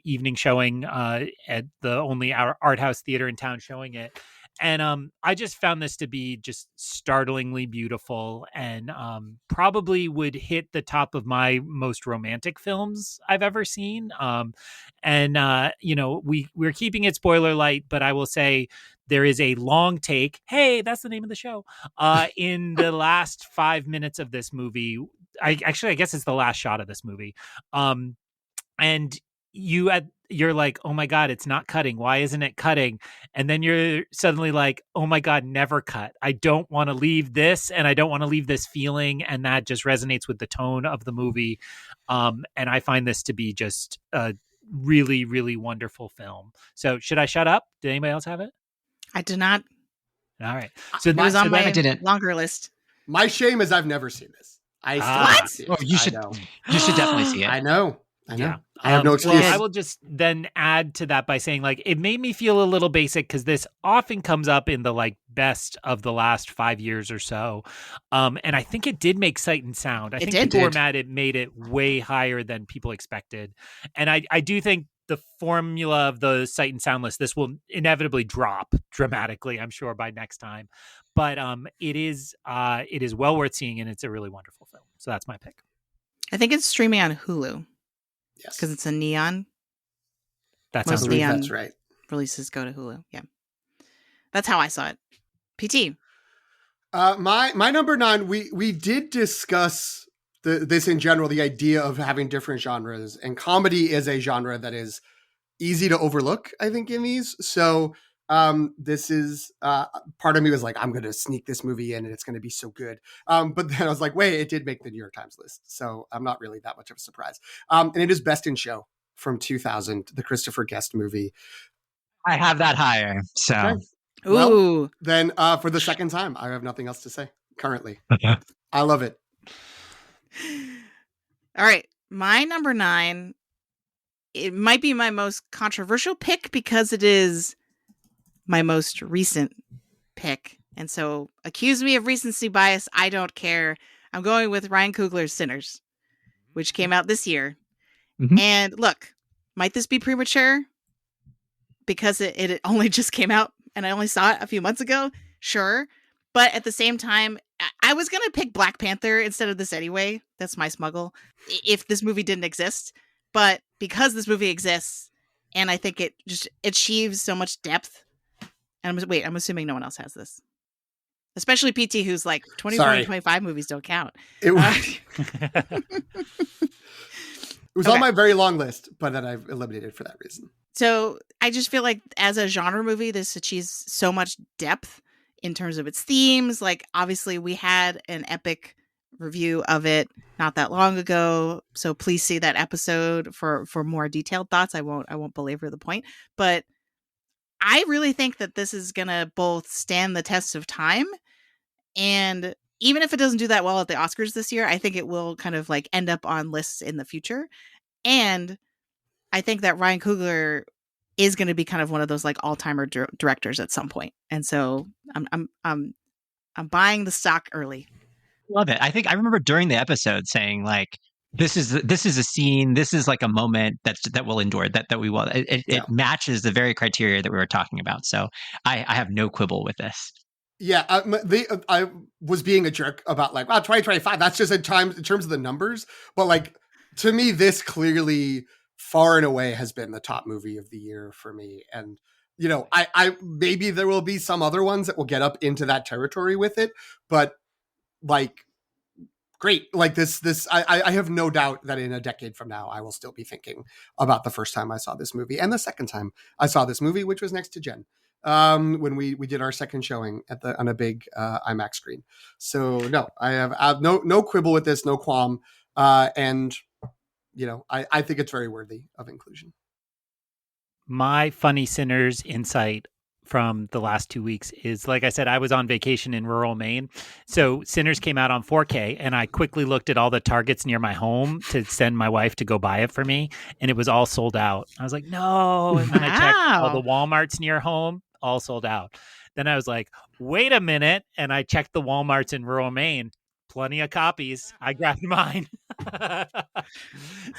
evening showing at the only art house theater in town showing it. And I just found this to be just startlingly beautiful, and probably would hit the top of my most romantic films I've ever seen. We're keeping it spoiler light, but I will say there is a long take. Hey, that's the name of the show. In the last 5 minutes of this movie, I guess it's the last shot of this movie. And you're like, oh my God, it's not cutting. Why isn't it cutting? And then you're suddenly like, oh my God, never cut. I don't want to leave this, and I don't want to leave this feeling. And that just resonates with the tone of the movie. And I find this to be just a really, really wonderful film. So should I shut up? Did anybody else have it? I did not. All right. So it was on my didn't. longer list. My shame is I've never seen this. I still What? haven't seen it. Oh, you should definitely see it. I know. Yeah. I have no excuse. Well, I will just then add to that by saying, like, it made me feel a little basic because this often comes up in the like best of the last 5 years or so. And I think it did make Sight and Sound. I think people were mad it made it way higher than people expected. And I do think the formula of the Sight and Sound list, this will inevitably drop dramatically, I'm sure, by next time. But it is well worth seeing, and it's a really wonderful film. So that's my pick. I think it's streaming on Hulu. Yes. Because it's a Neon. That's Most Neon that's right. releases go to Hulu. Yeah. That's how I saw it. PT. My number 9, we did discuss this in general, the idea of having different genres, and comedy is a genre that is easy to overlook, I think, in these. So this is part of me was like, I'm going to sneak this movie in and it's going to be so good. But then I was like, wait, it did make the New York Times list. So I'm not really that much of a surprise. And it is Best in Show from 2000, the Christopher Guest movie. I have that higher. So, Okay. Ooh. Well, then for the second time, I have nothing else to say currently. I love it. All right. My number 9, it might be my most controversial pick because it is my most recent pick. And so accuse me of recency bias. I don't care. I'm going with Ryan Coogler's Sinners, which came out this year. Mhm. And look, might this be premature? Because it only just came out and I only saw it a few months ago. Sure. But at the same time, I was going to pick Black Panther instead of this anyway. That's my smuggle. If this movie didn't exist. But because this movie exists, and I think it just achieves so much depth. And I'm assuming no one else has this. Especially PT, who's like 24 and 25 movies don't count. It was on my very long list, but then I've eliminated for that reason. So I just feel like as a genre movie, this achieves so much depth in terms of its themes. Like, obviously, we had an epic review of it not that long ago. So please see that episode for more detailed thoughts. I won't belabor the point. But I really think that this is going to both stand the test of time, and even if it doesn't do that well at the Oscars this year, I think it will kind of like end up on lists in the future. And I think that Ryan Coogler is going to be kind of one of those like all-timer directors at some point. And so I'm buying the stock early. Love it. I think I remember during the episode saying like, this is a scene, this is like a moment that will endure, that we will. It matches the very criteria that we were talking about. So I have no quibble with this. Yeah, I was being a jerk about like, wow, 2025. That's just in terms of the numbers, but like to me, this clearly far and away has been the top movie of the year for me. And you know, I maybe there will be some other ones that will get up into that territory with it, but like, great. Like I have no doubt that in a decade from now, I will still be thinking about the first time I saw this movie and the second time I saw this movie, which was next to Jen, when we did our second showing on a big IMAX screen. So no, I have no quibble with this, no qualm, and you know, I think it's very worthy of inclusion. My funny sinners insight from the last 2 weeks is, like I said, I was on vacation in rural Maine. So Sinners came out on 4K, and I quickly looked at all the Targets near my home to send my wife to go buy it for me, and it was all sold out. I was like, no. And then I checked all the Walmarts near home, all sold out. Then I was like, wait a minute. And I checked the Walmarts in rural Maine. Plenty of copies. I grabbed mine.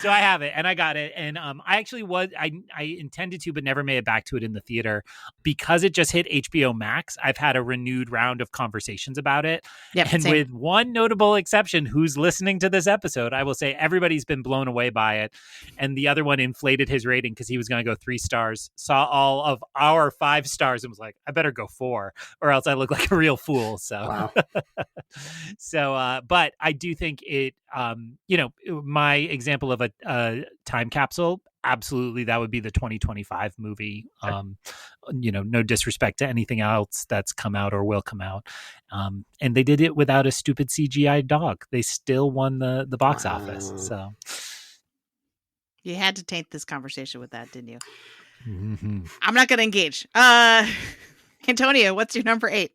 So I have it and I got it. And I actually I intended to, but never made it back to it in the theater because it just hit HBO Max. I've had a renewed round of conversations about it. Yep, and same. with one notable exception, who's listening to this episode, I will say everybody's been blown away by it. And the other one inflated his rating because he was going to go 3 stars, saw all of our 5 stars and was like, I better go 4 or else I look like a real fool. So, wow. So, but I do think it, you know, my example of a time capsule, absolutely, that would be the 2025 movie. You know, no disrespect to anything else that's come out or will come out. And they did it without a stupid CGI dog. They still won the box office. So you had to taint this conversation with that, didn't you? Mm-hmm. I'm not going to engage. Antonio, what's your number 8?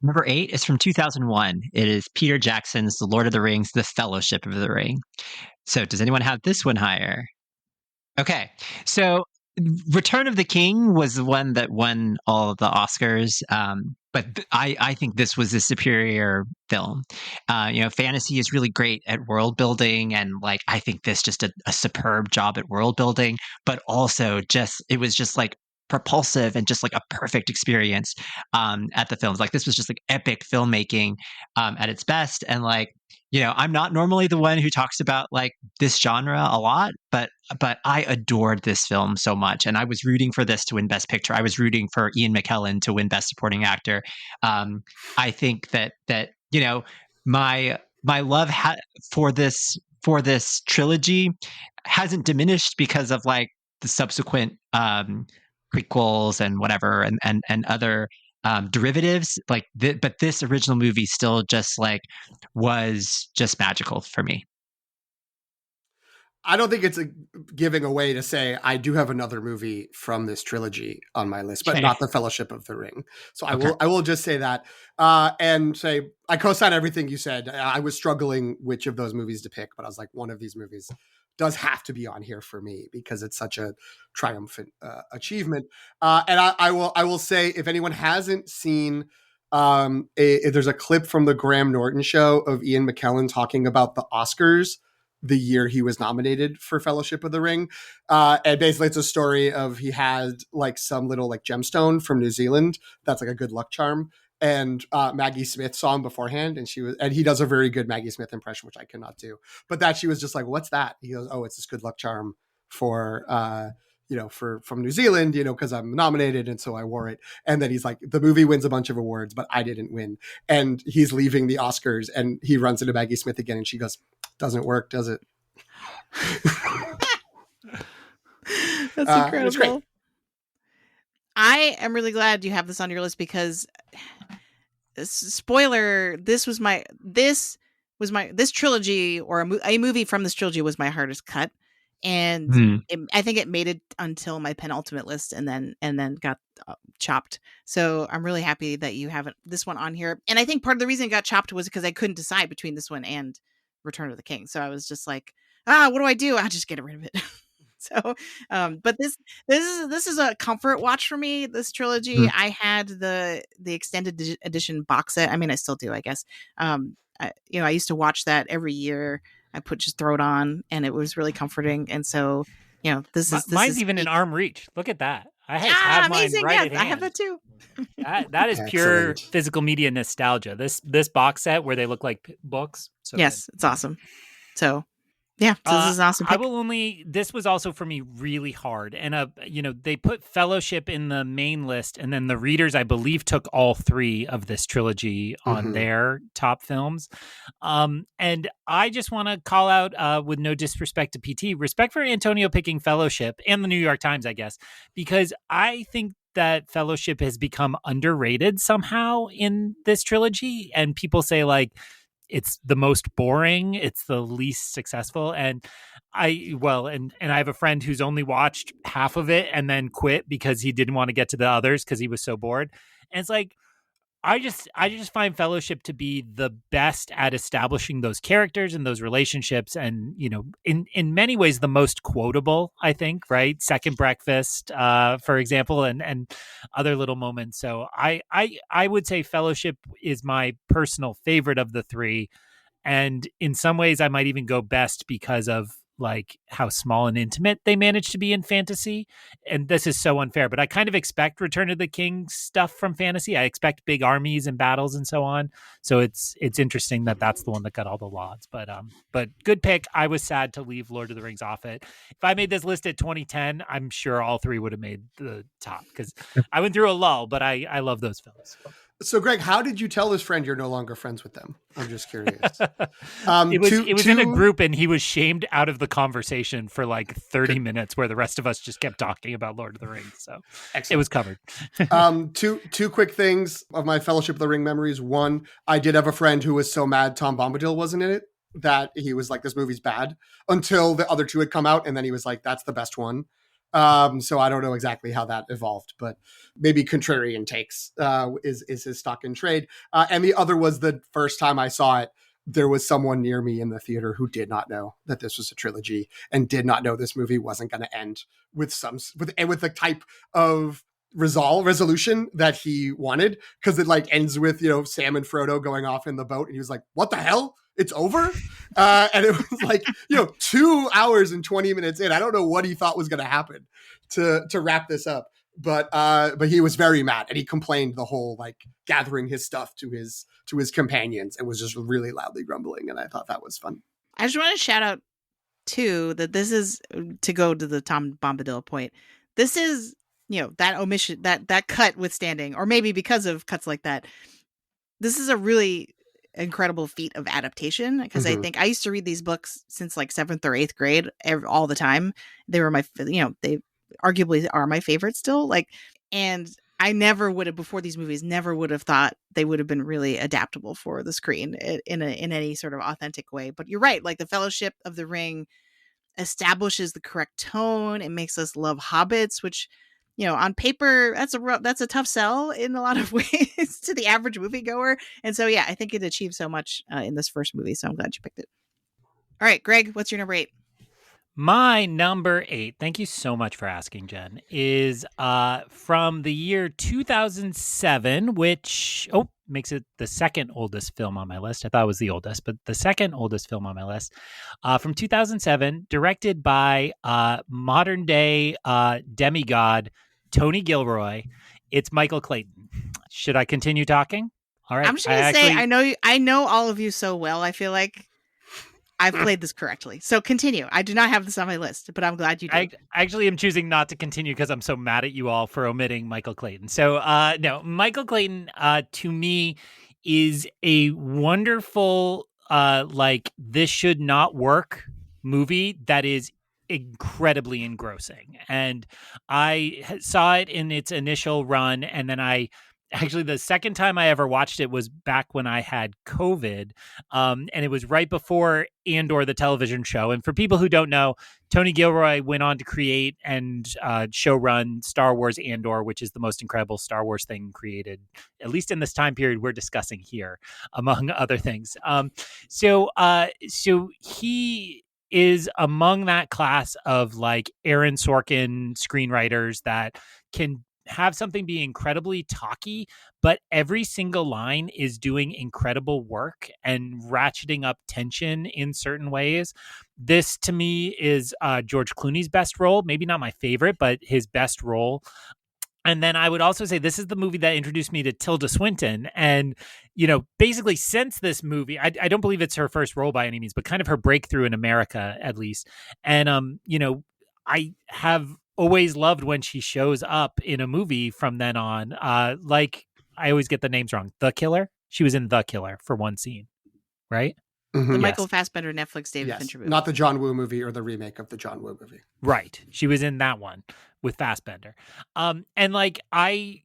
Number 8 is from 2001. It is Peter Jackson's The Lord of the Rings, The Fellowship of the Ring. So does anyone have this one higher? Okay. So Return of the King was the one that won all of the Oscars. But I think this was a superior film. You know, fantasy is really great at world building. And like, I think this just did a superb job at world building, but also it was just like propulsive and just like a perfect experience at the films. Like this was just like epic filmmaking at its best. And like, you know, I'm not normally the one who talks about like this genre a lot, but I adored this film so much, and I was rooting for this to win Best Picture. I was rooting for Ian McKellen to win Best Supporting Actor. I think that you know, my love for this trilogy hasn't diminished because of like the subsequent prequels and whatever and other derivatives like but this original movie still just like was just magical for me. I don't think it's a giving away to say I do have another movie from this trilogy on my list, but not The Fellowship of the Ring. So I will just say that and say I co-sign everything you said. I was struggling which of those movies to pick, but I was like, one of these movies does have to be on here for me because it's such a triumphant achievement. And I will say, if anyone hasn't seen, there's a clip from the Graham Norton show of Ian McKellen talking about the Oscars the year he was nominated for Fellowship of the Ring. And basically it's a story of he had like some little like gemstone from New Zealand that's like a good luck charm. And Maggie Smith saw him beforehand, and he does a very good Maggie Smith impression, which I cannot do. But that she was just like, "What's that?" He goes, "Oh, it's this good luck charm for from New Zealand, because I'm nominated, and so I wore it." And then he's like, "The movie wins a bunch of awards, but I didn't win." And he's leaving the Oscars, and he runs into Maggie Smith again, and she goes, "Doesn't work, does it?" That's incredible. It's great. I am really glad you have this on your list because, spoiler, this trilogy or a movie from this trilogy was my hardest cut, and I think it made it until my penultimate list and then got chopped. So I'm really happy that you have this one on here. And I think part of the reason it got chopped was because I couldn't decide between this one and Return of the King. So I was just like, what do I do? I'll just get rid of it. So, but this is a comfort watch for me. This trilogy, I had the extended edition box set. I mean, I still do, I guess. I used to watch that every year. I just throw it on, and it was really comforting. And so, this Mine's is even in peak. arm reach. Look at that. I have mine amazing! right Yes, at hand. I have that too. That is pure Excellent. physical media nostalgia. This box set where they look like books. So yes, good. it's awesome. So, yeah, so this is an awesome pick. This was also for me really hard. And, they put Fellowship in the main list, and then the readers, I believe, took all 3 of this trilogy on their top films. And I just want to call out, with no disrespect to PT, respect for Antonio picking Fellowship and the New York Times, I guess, because I think that Fellowship has become underrated somehow in this trilogy. And people say, like, it's the most boring, it's the least successful. And I have a friend who's only watched half of it and then quit because he didn't want to get to the others because he was so bored. And it's like, I just find Fellowship to be the best at establishing those characters and those relationships, and in many ways the most quotable, I think, right? Second Breakfast, for example, and other little moments. So I would say Fellowship is my personal favorite of the 3, and in some ways I might even go best because of like how small and intimate they managed to be in fantasy. And this is so unfair, but I kind of expect Return of the King stuff from fantasy. I expect big armies and battles and so on. So it's interesting that that's the one that got all the lauds. But good pick. I was sad to leave Lord of the Rings off it. If I made this list at 2010, I'm sure all 3 would have made the top because I went through a lull, but I love those films. So, Greg, how did you tell this friend you're no longer friends with them? I'm just curious. It was in a group, and he was shamed out of the conversation for like 30 minutes, where the rest of us just kept talking about Lord of the Rings. So Excellent. It was covered. Two quick things of my Fellowship of the Ring memories. One, I did have a friend who was so mad Tom Bombadil wasn't in it that he was like, "This movie's bad," until the other 2 had come out, and then he was like, "That's the best one." So I don't know exactly how that evolved, but maybe contrarian takes is his stock in trade. And the other was the first time I saw it, there was someone near me in the theater who did not know that this was a trilogy and did not know this movie wasn't going to end with the type of resolution that he wanted, because it like ends with Sam and Frodo going off in the boat, and he was like, "What the hell? It's over?" And it was like 2 hours and 20 minutes in. I don't know what he thought was going to happen to wrap this up, but he was very mad, and he complained the whole like gathering his stuff to his companions, and was just really loudly grumbling. And I thought that was fun. I just want to shout out too that this is, to go to the Tom Bombadil point, this is that omission, that cut withstanding, or maybe because of cuts like that, this is a really incredible feat of adaptation, because I think I used to read these books since like 7th or 8th grade all the time. They were they arguably are my favorite still, like, and I never would have, before these movies, never would have thought they would have been really adaptable for the screen in any sort of authentic way. But you're right, like the Fellowship of the Ring establishes the correct tone. It makes us love hobbits, which on paper, that's a tough sell in a lot of ways to the average moviegoer. And so, yeah, I think it achieved so much in this first movie. So I'm glad you picked it. All right, Greg, what's your number 8? My number 8, thank you so much for asking, Jen, is from the year 2007, which makes it the second oldest film on my list. I thought it was the oldest, but the second oldest film on my list. From 2007, directed by modern day demigod Tony Gilroy. It's Michael Clayton. Should I continue talking? All right. I'm just going to say, I know all of you so well. I feel like I've played this correctly. So continue. I do not have this on my list, but I'm glad you did. I actually am choosing not to continue because I'm so mad at you all for omitting Michael Clayton. So no, Michael Clayton to me is a wonderful like this should not work movie that is incredibly engrossing. And I saw it in its initial run, and then actually, the second time I ever watched it was back when I had COVID, and it was right before Andor, the television show. And for people who don't know, Tony Gilroy went on to create and showrun Star Wars Andor, which is the most incredible Star Wars thing created, at least in this time period we're discussing here, among other things. So he is among that class of like Aaron Sorkin screenwriters that can have something be incredibly talky, but every single line is doing incredible work and ratcheting up tension in certain ways. This to me is George Clooney's best role, maybe not my favorite, but his best role. And then I would also say this is the movie that introduced me to Tilda Swinton. And, basically since this movie, I don't believe it's her first role by any means, but kind of her breakthrough in America, at least. And, I have always loved when she shows up in a movie from then on. Like, I always get the names wrong. The Killer? She was in The Killer for one scene, right? Mhm. The Yes. Michael Fassbender Netflix David Yes, Fincher movie. not the John Woo movie or the remake of the John Woo movie. Right. She was in that one with Fassbender. And like, I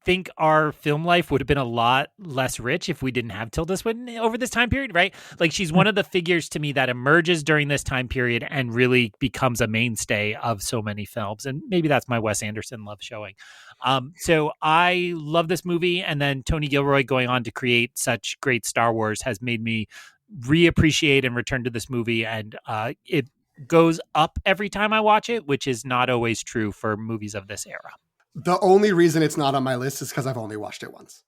think our film life would have been a lot less rich if we didn't have Tilda Swinton over this time period, right? Like, she's one of the figures to me that emerges during this time period and really becomes a mainstay of so many films. And maybe that's my Wes Anderson love showing. So I love this movie. And then Tony Gilroy going on to create such great Star Wars has made me reappreciate and return to this movie. And it goes up every time I watch it, which is not always true for movies of this era. The only reason it's not on my list is because I've only watched it once.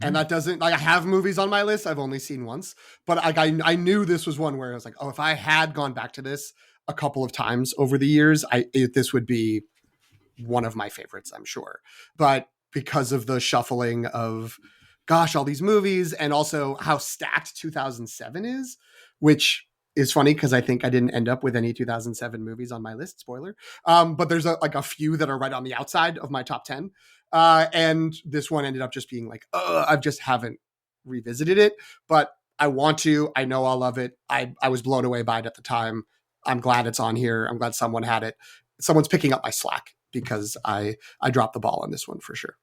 And that doesn't, like, I have movies on my list I've only seen once, but like I knew this was one where I was like, oh, if I had gone back to this a couple of times over the years, this would be one of my favorites, I'm sure. But because of the shuffling of, gosh, all these movies, and also how stacked 2007 is, which is funny because I think I didn't end up with any 2007 movies on my list, spoiler. But there's a few that are right on the outside of my top 10. And this one ended up just being like, I just haven't revisited it, but I want to. I know I'll love it. I was blown away by it at the time. I'm glad it's on here. I'm glad someone had it. Someone's picking up my slack because I dropped the ball on this one for sure.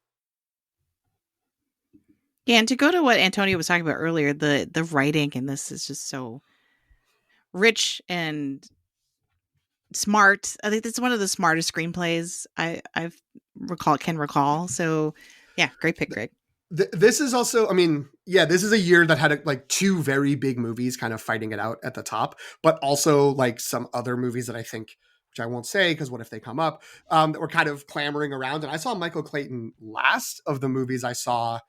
Yeah, and to go to what Antonio was talking about earlier, the writing in this is just so rich and smart. I think it's one of the smartest screenplays I've can recall. So yeah, great pick, Greg. This is also, I mean, yeah, this is a year that had like two very big movies kind of fighting it out at the top, but also like some other movies that I think, which I won't say because what if they come up, that were kind of clamoring around. And I saw Michael Clayton last of the movies I saw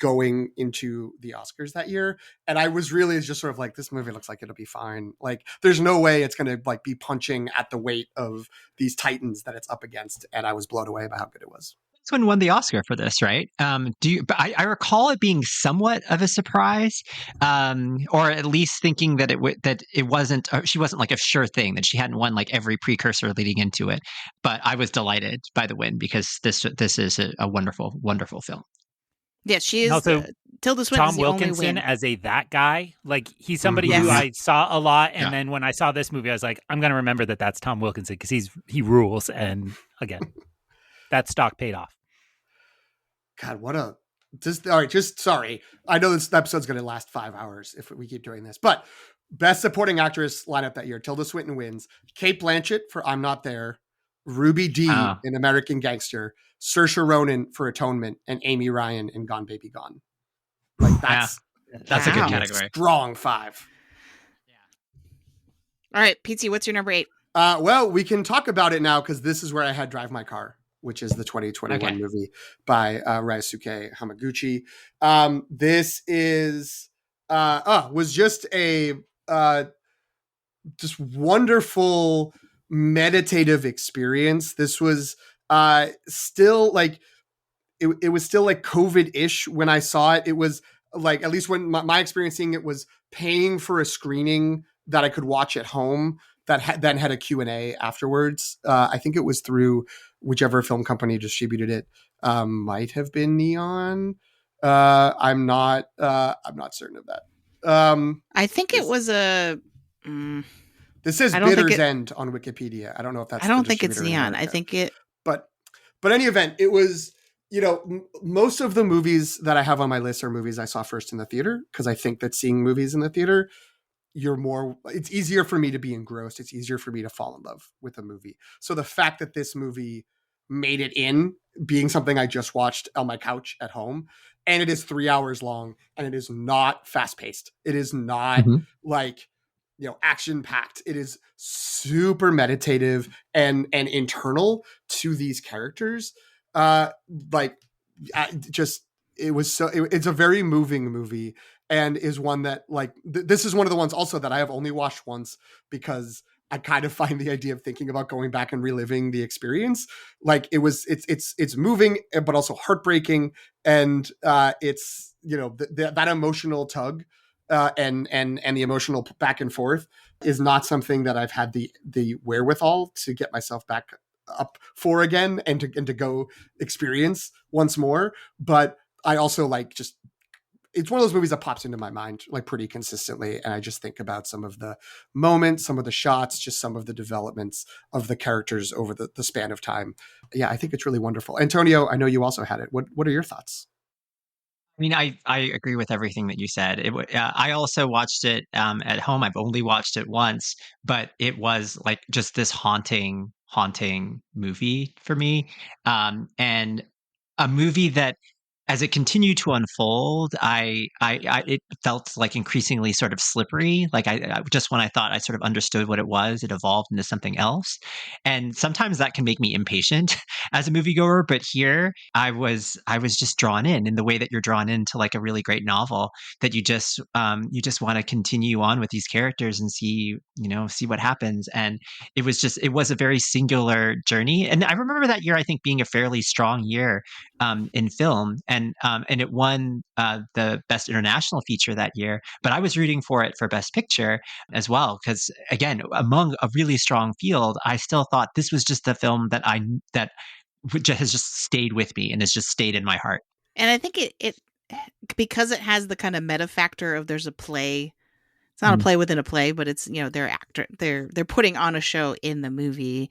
going into the Oscars that year. And I was really just sort of like, this movie looks like it'll be fine. Like, there's no way it's going to like be punching at the weight of these titans that it's up against. And I was blown away by how good it was. This one won the Oscar for this, right? But I recall it being somewhat of a surprise, or at least thinking that it wasn't. She wasn't like a sure thing, that she hadn't won like every precursor leading into it. But I was delighted by the win because this is a wonderful, wonderful film. Yeah, she is. Also, Tilda Swinton Tom is the only Wilkinson win. as that guy, like, he's somebody Yes. who I saw a lot, and Yeah. then when I saw this movie, I was like, I'm gonna remember that's Tom Wilkinson because he rules. And again, that stock paid off. God, all right, just sorry. I know this episode's going to last 5 hours if we keep doing this, but best supporting actress lineup that year: Tilda Swinton wins. Cate Blanchett for I'm Not There, Ruby Dee in American Gangster, Saoirse Ronan for Atonement, and Amy Ryan in Gone Baby Gone. Like, that's a good Wow. category. Strong five. All right, PT, what's your number 8? Well, we can talk about it now because this is where I had Drive My Car, which is the 2021 movie by Ryosuke Hamaguchi. This is was just a just wonderful meditative experience. This was still like it was still like COVID-ish when I saw it. It was like, at least when my experience seeing it was paying for a screening that I could watch at home that then had a Q&A afterwards. I think it was through whichever film company distributed it. Might have been Neon. I'm not certain of that. I think it was a. This says I don't think Bidder's it- End on Wikipedia. I don't know if that's. I don't think it's Neon. I think it. But any event, it was. Most of the movies that I have on my list are movies I saw first in the theater, because I think that seeing movies in the theater, it's easier for me to be engrossed. It's easier for me to fall in love with a movie. So the fact that this movie made it in being something I just watched on my couch at home, and it is 3 hours long, and it is not fast paced. It is not like, action packed. It is super meditative and internal to these characters. Uh, like, just it was it's a very moving movie, and is one that like this is one of the ones also that I have only watched once because I kind of find the idea of thinking about going back and reliving the experience like it's moving but also heartbreaking, and it's that emotional tug and the emotional back and forth is not something that I've had the wherewithal to get myself back up for again and to go experience once more. But I also like just it's one of those movies that pops into my mind like pretty consistently, and I just think about some of the moments, some of the shots, just some of the developments of the characters over the span of time. Yeah, I think it's really wonderful. Antonio, I know you also had it. What are your thoughts? I mean, I agree with everything that you said. I also watched it at home. I've only watched it once, but it was like just this haunting movie for me, and a movie that, as it continued to unfold, it felt like increasingly sort of slippery. Like I just when I thought I sort of understood what it was, it evolved into something else, and sometimes that can make me impatient as a moviegoer. But here, I was just drawn in the way that you're drawn into like a really great novel that you just want to continue on with these characters and see what happens. And it was a very singular journey. And I remember that year, I think, being a fairly strong year in film, and it won the best international feature that year. But I was rooting for it for best picture as well, because again, among a really strong field, I still thought this was just the film that has just stayed with me and has just stayed in my heart. And I think it because it has the kind of meta factor of there's a play. It's not a play within a play, but it's they're putting on a show in the movie.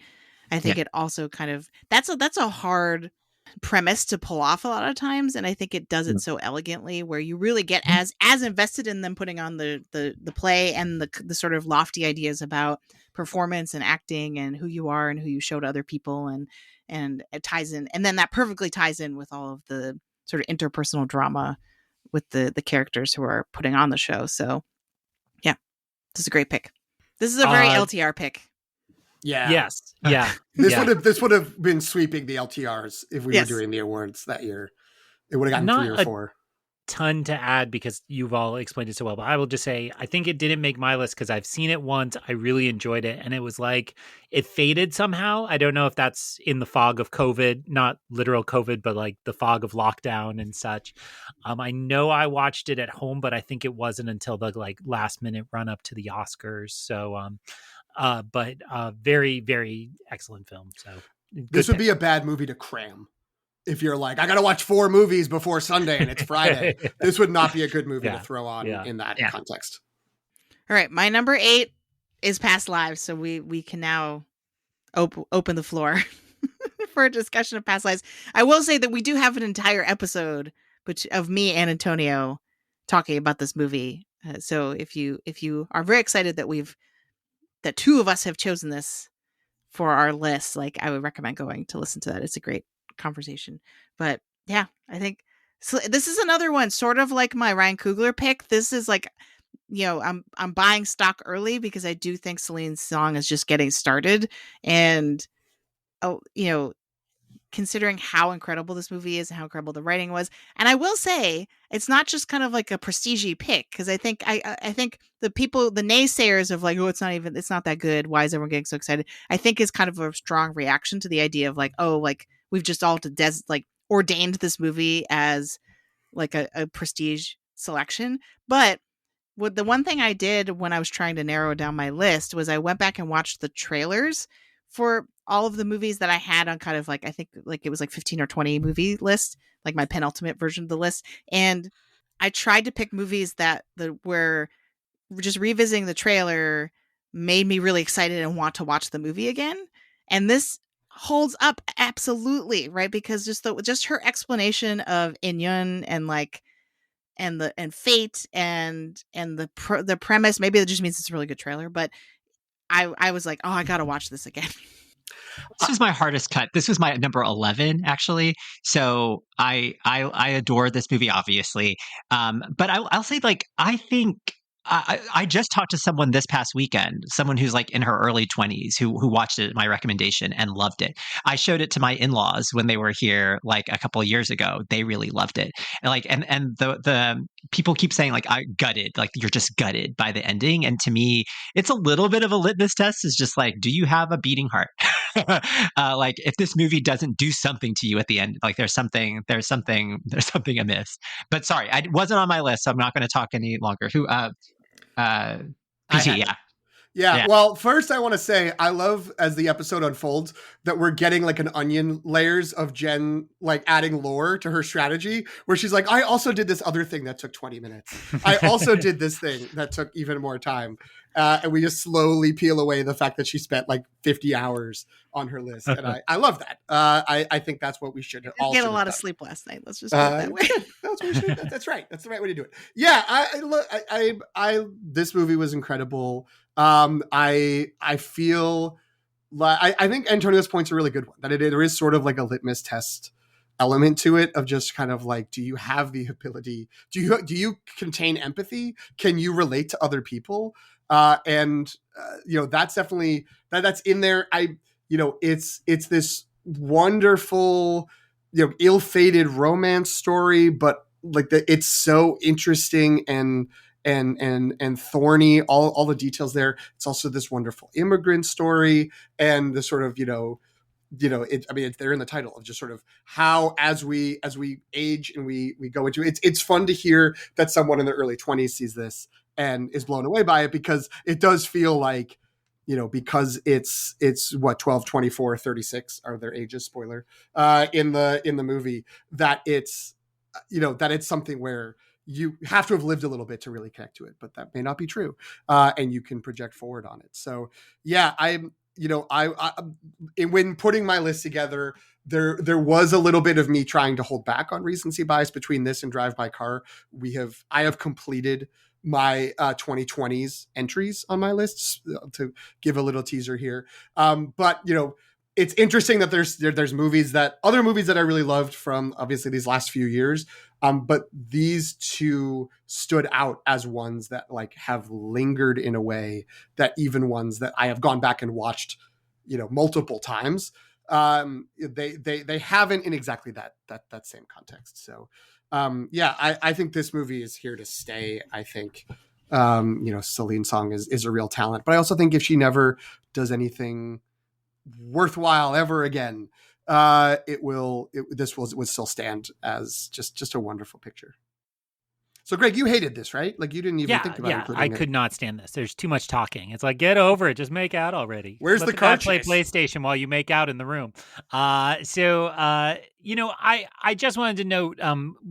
I think it also kind of that's a hard premise to pull off a lot of times, and I think it does it so elegantly where you really get as invested in them putting on the play and the sort of lofty ideas about performance and acting and who you are and who you show to other people, and it ties in, and then that perfectly ties in with all of the sort of interpersonal drama with the characters who are putting on the show. So yeah, this is a great pick. This is a very LTR pick. Yeah. Yes. Yeah. This would have been sweeping the LTRs if we were doing the awards that year. It would have gotten 3 or 4. Ton to add because you've all explained it so well, but I will just say I think it didn't make my list because I've seen it once. I really enjoyed it, and it was like it faded somehow. I don't know if that's in the fog of COVID, not literal COVID, but like the fog of lockdown and such. I know I watched it at home, but I think it wasn't until the like last minute run up to the Oscars. So but very, very excellent film. So this would be a bad movie to cram. If you're like, I got to watch 4 movies before Sunday and it's Friday, this would not be a good movie to throw on in that context. All right. My number 8 is Past Lives. So we can now open the floor for a discussion of Past Lives. I will say that we do have an entire episode of me and Antonio talking about this movie. So if you are very excited that 2 of us have chosen this for our list, like I would recommend going to listen to that. It's a great conversation. But yeah, I think so. This is another one sort of like my Ryan Coogler pick. This is like, I'm buying stock early because I do think Celine Song is just getting started, and considering how incredible this movie is and how incredible the writing was. And I will say it's not just kind of like a prestige pick, because I think the people, the naysayers of like, oh, it's not that good, why is everyone getting so excited, I think is kind of a strong reaction to the idea of like, oh, like we've just all ordained this movie as like a prestige selection. But the one thing I did when I was trying to narrow down my list was I went back and watched the trailers for all of the movies that I had on kind of like, I think like it was like 15 or 20 movie list, like my penultimate version of the list. And I tried to pick movies where just revisiting the trailer made me really excited and want to watch the movie again. And this holds up absolutely, right? Because just her explanation of Inyun and like and fate and the premise, maybe it just means it's a really good trailer, but I was like, oh, I gotta watch this again. This was my hardest cut. This was my number 11, actually. So I adore this movie, obviously. But I'll say, like, I think I just talked to someone this past weekend, someone who's like in her early 20s who watched it at my recommendation and loved it. I showed it to my in-laws when they were here like a couple of years ago. They really loved it. And like and the people keep saying like I gutted, like you're just gutted by the ending. And to me, it's a little bit of a litmus test. Is just like, do you have a beating heart? Like if this movie doesn't do something to you at the end, like there's something amiss. But sorry, I wasn't on my list, so I'm not going to talk any longer. Who PT, yeah. Yeah. Well, first I want to say I love as the episode unfolds that we're getting like an onion layers of Jen like adding lore to her strategy where she's like, I also did this other thing that took 20 minutes. I also did this thing that took even more time. And we just slowly peel away the fact that she spent like 50 hours on her list. And I love that. I think that's what we should all get a lot of sleep last night. Let's just do it that way. That's what we should. That's right. That's the right way to do it. Yeah. I this movie was incredible. I feel like I think Antonio's point's a really good one, that there is sort of like a litmus test element to it of just kind of like, do you have the ability? Do you contain empathy? Can you relate to other people? That's definitely that's in there. It's this wonderful, ill-fated romance story, but like it's so interesting and thorny, all the details there. It's also this wonderful immigrant story and the sort of, they're in the title of just sort of how, as we age and we go into it, it's fun to hear that someone in their early 20s sees this and is blown away by it, because it does feel like, because it's what, 12, 24, 36 are their ages, spoiler, in the movie, that it's, that it's something where you have to have lived a little bit to really connect to it, but that may not be true. And you can project forward on it. So yeah, I when putting my list together, there was a little bit of me trying to hold back on recency bias between this and Drive My Car. I have completed my 2020s entries on my list, to give a little teaser here. But it's interesting that there's other movies that I really loved from obviously these last few years. But these two stood out as ones that like have lingered in a way that even ones that I have gone back and watched, multiple times, they haven't in exactly that same context. So, I think this movie is here to stay. I think, Celine Song is a real talent, but I also think if she never does anything worthwhile ever again, this would still stand as just a wonderful picture. So Greg, you hated this, right? Like you didn't even think about including it. I could not stand this. There's too much talking. It's like, get over it. Just make out already. Where's Let the car play chase? PlayStation while you make out in the room. I just wanted to note,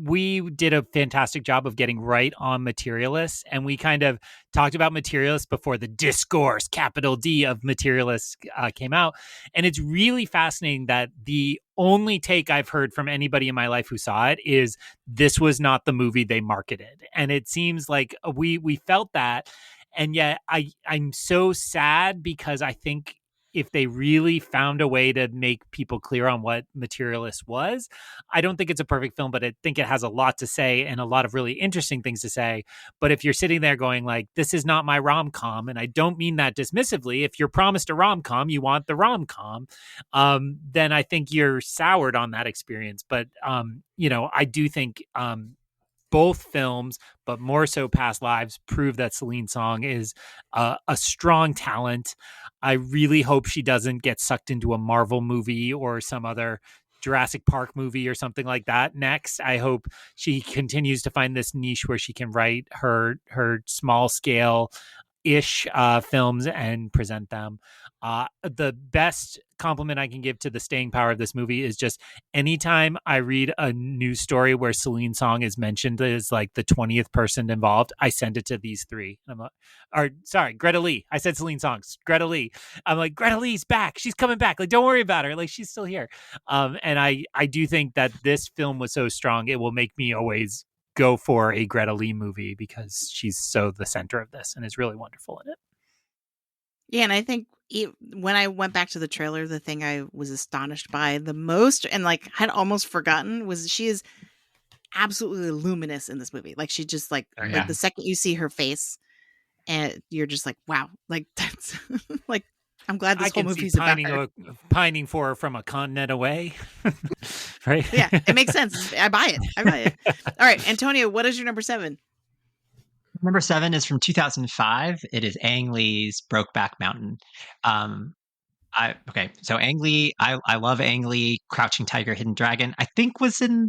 we did a fantastic job of getting right on Materialists, and we kind of talked about Materialists before the discourse, capital D, of Materialists came out. And it's really fascinating that the only take I've heard from anybody in my life who saw it is this was not the movie they marketed. And it seems like we felt that. And yet I'm so sad, because I think if they really found a way to make people clear on what Materialist was, I don't think it's a perfect film, but I think it has a lot to say and a lot of really interesting things to say. But if you're sitting there going like, this is not my rom-com, and I don't mean that dismissively, if you're promised a rom-com, you want the rom-com, then I think you're soured on that experience. But, I do think both films, but more so Past Lives, prove that Celine Song is a strong talent. I really hope she doesn't get sucked into a Marvel movie or some other Jurassic Park movie or something like that next. I hope she continues to find this niche where she can write her small scale ish films and present them. The best compliment I can give to the staying power of this movie is just anytime I read a news story where Celine Song is mentioned as like the 20th person involved, I send it to these three. Greta Lee. I said Celine Song. Greta Lee. I'm like, Greta Lee's back. She's coming back. Like, don't worry about her. Like, she's still here. And I do think that this film was so strong, it will make me always go for a Greta Lee movie, because she's so the center of this and is really wonderful in it. Yeah, and I think when I went back to the trailer, the thing I was astonished by the most and like had almost forgotten was she is absolutely luminous in this movie. Like she just like the second you see her face, and you're just like, wow, like that's like, I'm glad I this whole can see movie's about her. pining for her from a continent away. Right? Yeah, it makes sense. I buy it. All right, Antonio, what is your number 7? Number 7 is from 2005. It is Ang Lee's Brokeback Mountain. So Ang Lee, I love Ang Lee. Crouching Tiger, Hidden Dragon, I think was in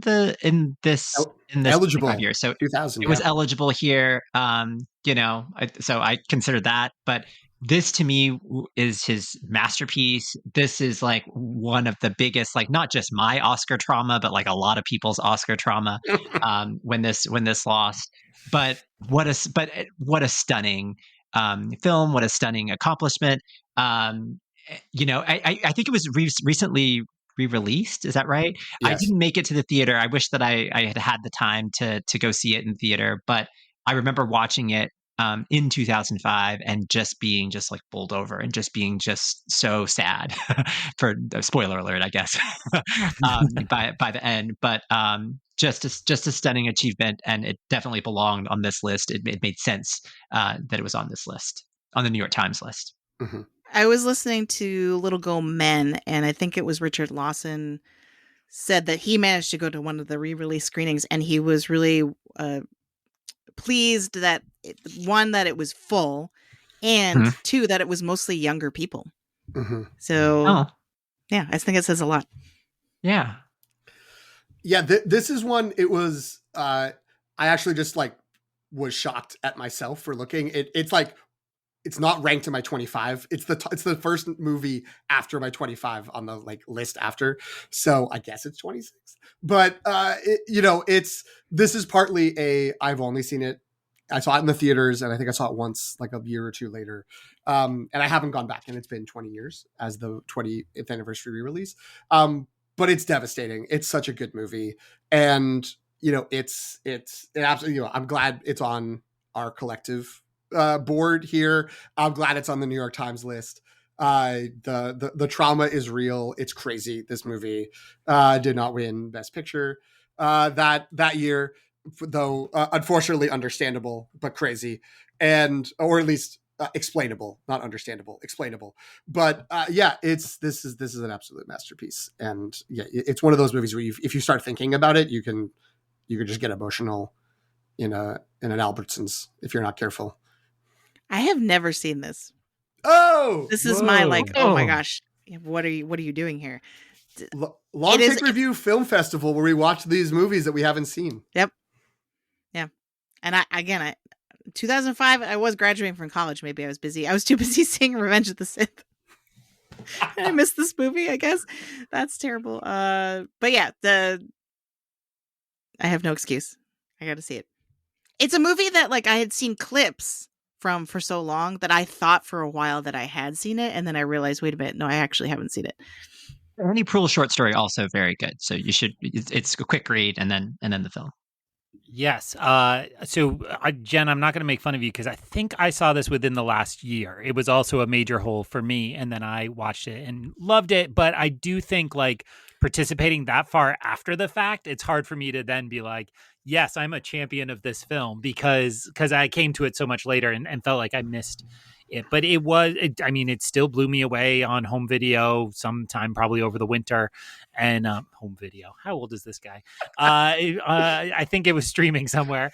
this eligible 25 years. So 2000. it was eligible here. So I consider that. But this to me is his masterpiece. This is like one of the biggest, like not just my Oscar trauma, but like a lot of people's Oscar trauma when this lost. But what a stunning film! What a stunning accomplishment! I think it was recently re-released. Is that right? Yes. I didn't make it to the theater. I wish that I had the time to go see it in theater, but I remember watching it in 2005 and just being just like bowled over and just being just so sad for spoiler alert, I guess, by the end. But just a stunning achievement, and it definitely belonged on this list. It made sense that it was on this list, on the New York Times list. Mm-hmm. I was listening to Little Go Men, and I think it was Richard Lawson said that he managed to go to one of the re-release screenings, and he was really pleased that one, that it was full, and two, that it was mostly younger people. Mm-hmm. So, yeah, I think it says a lot. Yeah. Yeah, this is one, it was, I actually just like was shocked at myself for looking. It's like, it's not ranked in my 25. It's the first movie after my 25 on the like list after. So I guess it's 26. But this is partly I've only seen it. I saw it in the theaters, and I think I saw it once, like a year or two later. And I haven't gone back, and it's been 20 years as the 20th anniversary re-release. But it's devastating. It's such a good movie, and it's absolutely. I'm glad it's on our collective board here. I'm glad it's on the New York Times list. The trauma is real. It's crazy. This movie did not win Best Picture that year, though unfortunately understandable but crazy, or at least explainable, not understandable, explainable. But this is an absolute masterpiece, and yeah, it's one of those movies where if you start thinking about it, you can just get emotional in an Albertsons if you're not careful. I have never seen this. Oh, this is my like, oh my gosh, what are you doing here? Long Take Review Film Festival, where we watch these movies that we haven't seen. Yep. Yeah. And I 2005, I was graduating from college. Maybe I was busy. I was too busy seeing Revenge of the Sith. I missed this movie, I guess. That's terrible. But yeah, I have no excuse. I got to see it. It's a movie that like I had seen clips from for so long that I thought for a while that I had seen it, and then I realized, wait a minute, no, I actually haven't seen it. Ernie Pruill short story, also very good. So you should. It's a quick read, and then the film. Yes. Jen, I'm not going to make fun of you because I think I saw this within the last year. It was also a major hole for me, and then I watched it and loved it. But I do think like participating that far after the fact, it's hard for me to then be like, yes, I'm a champion of this film because I came to it so much later and felt like I missed it. But it still blew me away on home video sometime probably over the winter. And home video, how old is this guy? I think it was streaming somewhere.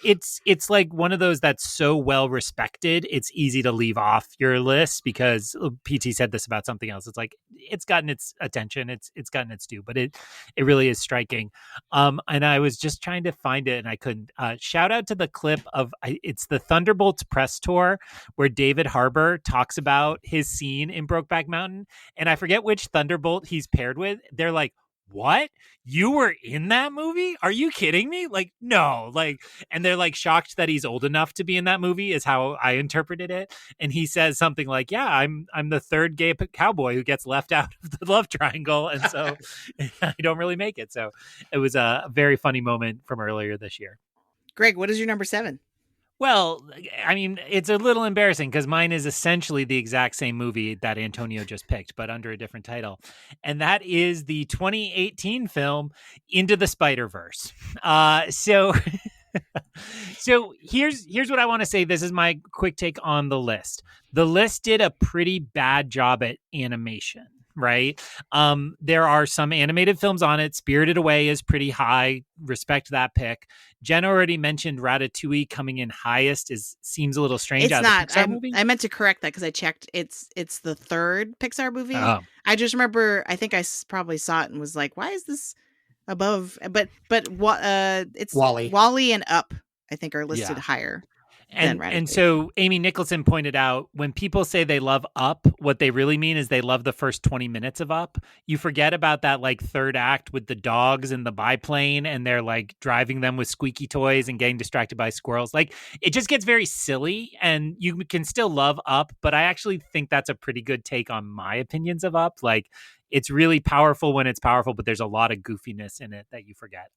It's like one of those that's so well respected, it's easy to leave off your list because PT said this about something else. It's like it's gotten its attention, it's gotten its due, but it really is striking. And I was just trying to find it and I couldn't. Shout out to the clip of it's the Thunderbolts press tour where David Harbour talks about his scene in Brokeback Mountain, and I forget which Thunderbolt he's paired with. They're like, what? You were in that movie? Are you kidding me? Like, no, like, and they're like shocked that he's old enough to be in that movie is how I interpreted it. And he says something like, yeah, I'm the third gay cowboy who gets left out of the love triangle. And so I don't really make it. So it was a very funny moment from earlier this year. Greg, what is your number 7? Well, I mean, it's a little embarrassing because mine is essentially the exact same movie that Antonio just picked, but under a different title. And that is the 2018 film Into the Spider-Verse. So So here's what I want to say. This is my quick take on the list. The list did a pretty bad job at animation, right? There are some animated films on it. Spirited Away is pretty high. Respect that pick. Jen already mentioned Ratatouille coming in highest. Seems a little strange. It's not. The Pixar movie? I meant to correct that because I checked. It's the third Pixar movie. Oh. I just remember. I think I probably saw it and was like, "Why is this above?" But it's Wall-E and Up, I think, are listed higher. And so Amy Nicholson pointed out, when people say they love Up, what they really mean is they love the first 20 minutes of Up. You forget about that like third act with the dogs and the biplane, and they're like driving them with squeaky toys and getting distracted by squirrels. Like, it just gets very silly, and you can still love Up, but I actually think that's a pretty good take on my opinions of Up. Like, it's really powerful when it's powerful, but there's a lot of goofiness in it that you forget.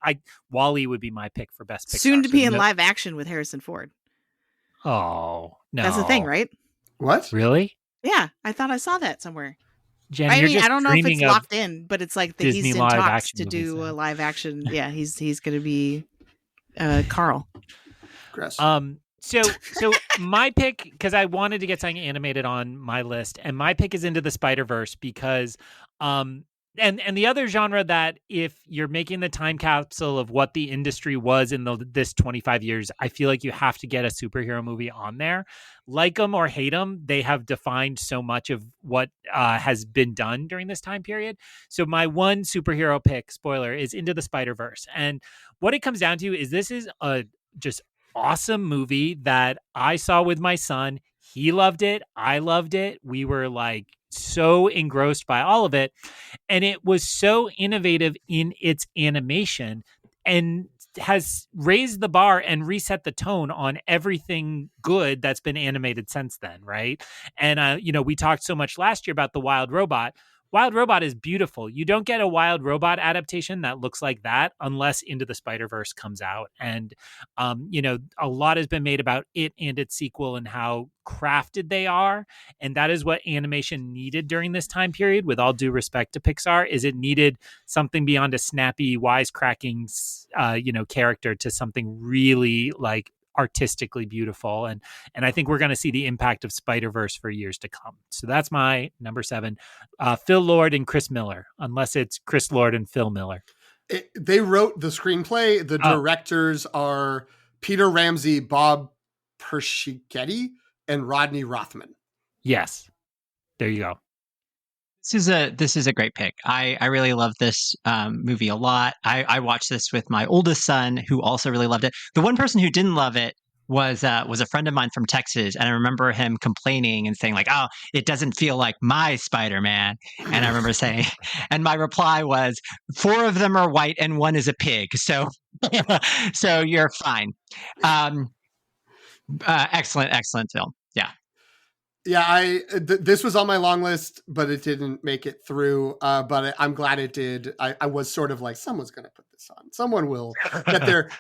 Wall-E would be my pick for best Pixar. Soon to be in live action with Harrison Ford. Oh, no. That's the thing, right? What? Really? Yeah, I thought I saw that somewhere. Jen, I mean, I don't know if it's locked in, but it's like Disney he's in live talks action to movies, do yeah. a live action. Yeah, he's going to be Carl. Gross. So my pick, because I wanted to get something animated on my list, and my pick is Into the Spider-Verse because and the other genre that, if you're making the time capsule of what the industry was in this 25 years, I feel like you have to get a superhero movie on there. Like them or hate them, they have defined so much of what has been done during this time period. So my one superhero pick, spoiler, is Into the Spider-Verse. And what it comes down to is this is a just awesome movie that I saw with my son. He loved it. I loved it. We were like so engrossed by all of it. And it was so innovative in its animation and has raised the bar and reset the tone on everything good that's been animated since then, right? And, we talked so much last year about The Wild Robot. Wild Robot is beautiful. You don't get a Wild Robot adaptation that looks like that unless Into the Spider-Verse comes out. And, a lot has been made about it and its sequel and how crafted they are. And that is what animation needed during this time period, with all due respect to Pixar, is it needed something beyond a snappy, wisecracking, character to something really like artistically beautiful. And I think we're going to see the impact of Spider-Verse for years to come. So that's my number 7, Phil Lord and Chris Miller, unless it's Chris Lord and Phil Miller. They wrote the screenplay. The directors are Peter Ramsey, Bob Persichetti, and Rodney Rothman. Yes. There you go. This is a great pick. I really love this movie a lot. I watched this with my oldest son, who also really loved it. The one person who didn't love it was a friend of mine from Texas, and I remember him complaining and saying like, "Oh, it doesn't feel like my Spider-Man." And I remember saying, and my reply was, 4 of them are white and 1 is a pig, so so you're fine. Excellent film. Yeah. Yeah, this was on my long list, but it didn't make it through. But I'm glad it did. I was sort of like, someone's going to put this on. Someone will get there.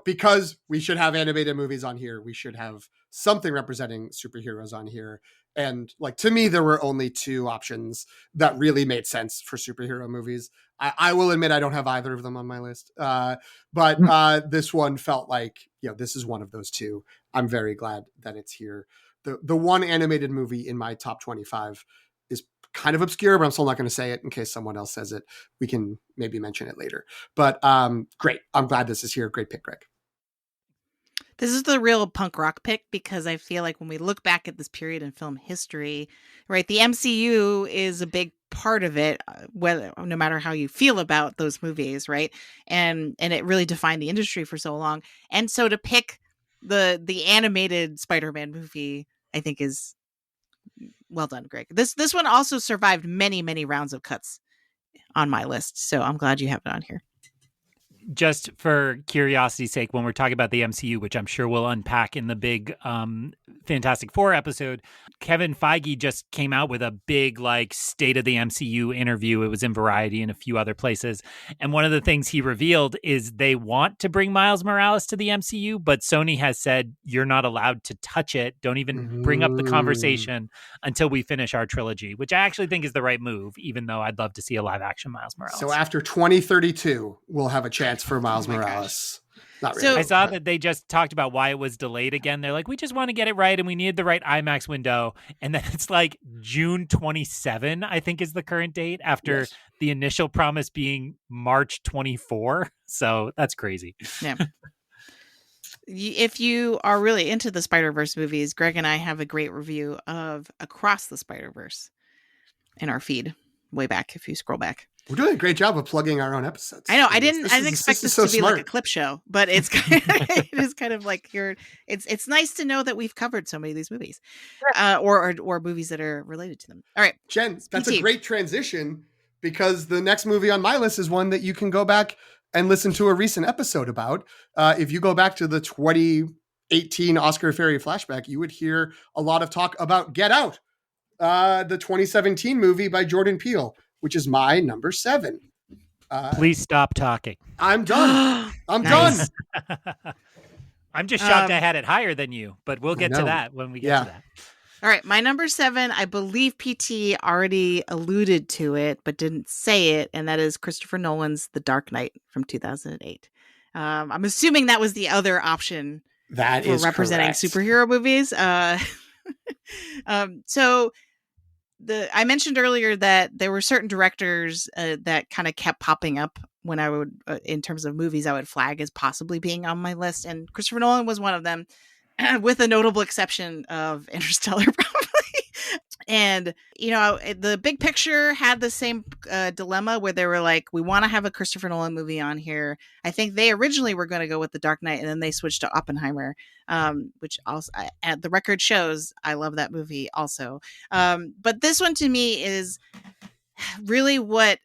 Because we should have animated movies on here. We should have something representing superheroes on here. And like, to me, there were only 2 options that really made sense for superhero movies. I will admit I don't have either of them on my list. But this one felt like, this is one of those 2. I'm very glad that it's here. The one animated movie in my top 25 is kind of obscure, but I'm still not going to say it in case someone else says it. We can maybe mention it later. But great. I'm glad this is here. Great pick, Greg. This is the real punk rock pick, because I feel like when we look back at this period in film history, right, the MCU is a big part of it, no matter how you feel about those movies, right? And it really defined the industry for so long. And so to pick the animated Spider-Man movie, I think is well done, Greg. This one also survived many rounds of cuts on my list, so I'm glad you have it on here. Just for curiosity's sake, when we're talking about the MCU, which I'm sure we'll unpack in the big Fantastic Four episode, Kevin Feige just came out with a big like state of the MCU interview. It was in Variety and a few other places. And one of the things he revealed is they want to bring Miles Morales to the MCU, but Sony has said, you're not allowed to touch it. Don't even bring up the conversation until we finish our trilogy, which I actually think is the right move, even though I'd love to see a live action Miles Morales. So after 2032, we'll have a chance for Miles Morales. Not really. So- I saw that they just talked about why it was delayed again. They're like, we just want to get it right and we needed the right IMAX window. And then it's like June 27, I think is the current date, after Yes. the initial promise being March 24. So that's crazy. If you are really into the Spider-Verse movies, Greg and I have a great review of Across the Spider-Verse in our feed way back if you scroll back. We're doing a great job of plugging our own episodes. I know. I This didn't is- expect this so to be smart. like a clip show, but it's it is kind of like it's nice to know that we've covered so many of these movies, or movies that are related to them. All right. Jen, that's PT. a great transition because the next movie on my list is one that you can go back and listen to a recent episode about. If you go back to the 2018 Oscar Ferry flashback, you would hear a lot of talk about Get Out, the 2017 movie by Jordan Peele, which is my number 7. Please stop talking. I'm done. I'm Nice. done. I'm just shocked I had it higher than you, but we'll get to know. that when we get Yeah. to that. All right, my number 7, I believe PT already alluded to it, but didn't say it, and that is Christopher Nolan's The Dark Knight from 2008. I'm assuming that was the other option That for is representing correct. superhero movies. So I mentioned earlier that there were certain directors that kind of kept popping up when I would, in terms of movies, I would flag as possibly being on my list, and Christopher Nolan was one of them, with a notable exception of Interstellar, probably. And, the big picture had the same dilemma where they were like, we want to have a Christopher Nolan movie on here. I think they originally were going to go with The Dark Knight, and then they switched to Oppenheimer, which also, the record shows, I love that movie also. But this one to me is really what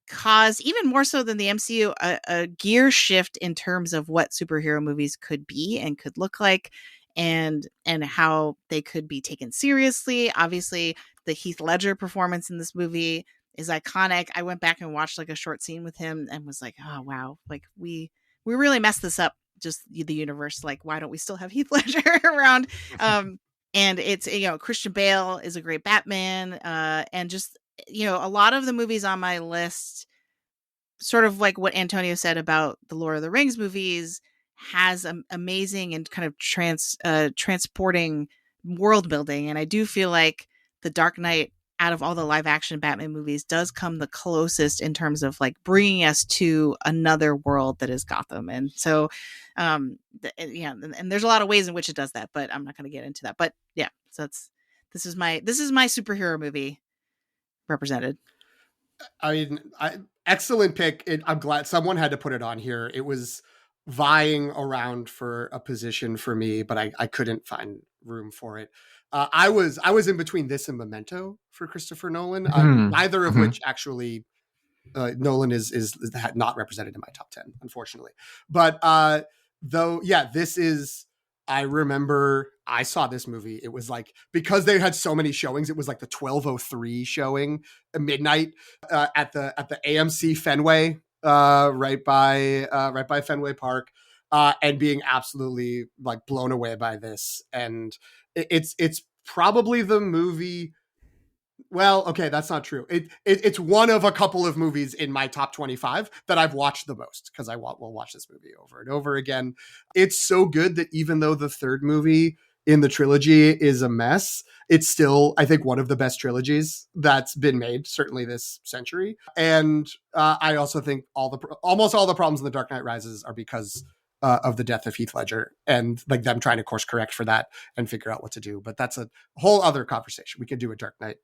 caused, even more so than the MCU, a gear shift in terms of what superhero movies could be and could look like, and how they could be taken seriously. Obviously, the Heath Ledger performance in this movie is iconic. I went back and watched like a short scene with him and was like, oh wow, like we really messed this up, just the universe. Like, why don't we still have Heath Ledger around? And it's, Christian Bale is a great Batman, and just, a lot of the movies on my list, sort of like what Antonio said about the Lord of the Rings movies, has amazing and kind of transporting world building. And I do feel like The Dark Knight, out of all the live action Batman movies, does come the closest in terms of like bringing us to another world that is Gotham. And so, and there's a lot of ways in which it does that, but I'm not going to get into that. But yeah, so this is my superhero movie represented. I mean, excellent pick. I'm glad someone had to put it on here. It was vying around for a position for me, but I couldn't find room for it. I was in between this and Memento for Christopher Nolan, neither of which actually Nolan is not represented in my top 10, unfortunately. But though, yeah, this is. I remember I saw this movie. It was like, because they had so many showings, it was like the 12:03 showing at midnight at the AMC Fenway, right by Fenway Park, and being absolutely like blown away by this. And it's probably the movie. Well, okay, that's not true. It's one of a couple of movies in my top 25 that I've watched the most, because I will watch this movie over and over again. It's so good that even though the third movie in the trilogy is a mess, it's still, I think, one of the best trilogies that's been made, certainly this century. And I also think almost all the problems in The Dark Knight Rises are because of the death of Heath Ledger, and like them trying to course correct for that and figure out what to do. But that's a whole other conversation. We could do a Dark Knight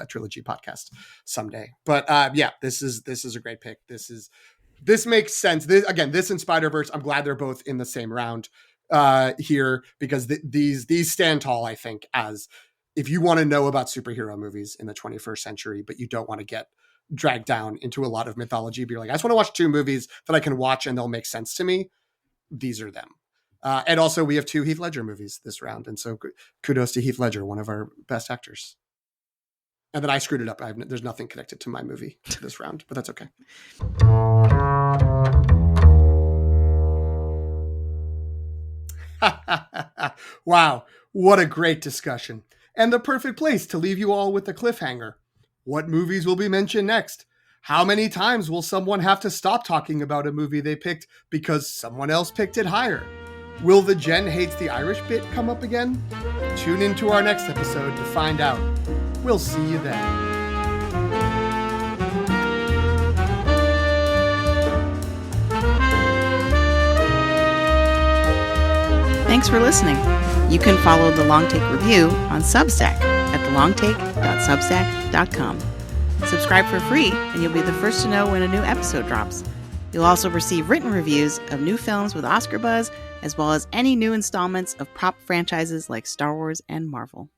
trilogy podcast someday. But yeah, this is a great pick. This makes sense. This and Spider-Verse, I'm glad they're both in the same round here, because these stand tall, I think, as if you want to know about superhero movies in the 21st century, but you don't want to get dragged down into a lot of mythology, but you're like, I just want to watch 2 movies that I can watch and they'll make sense to me. These are them. And also we have 2 Heath Ledger movies this round. And so kudos to Heath Ledger, one of our best actors. And then I screwed it up. There's nothing connected to my movie this round, but that's okay. Wow. What a great discussion. And the perfect place to leave you all with a cliffhanger. What movies will be mentioned next? How many times will someone have to stop talking about a movie they picked because someone else picked it higher? Will the Jen hates the Irish bit come up again? Tune into our next episode to find out. We'll see you then. Thanks for listening. You can follow The Long Take Review on Substack at thelongtake.substack.com. Subscribe for free, and you'll be the first to know when a new episode drops. You'll also receive written reviews of new films with Oscar buzz, as well as any new installments of prop franchises like Star Wars and Marvel.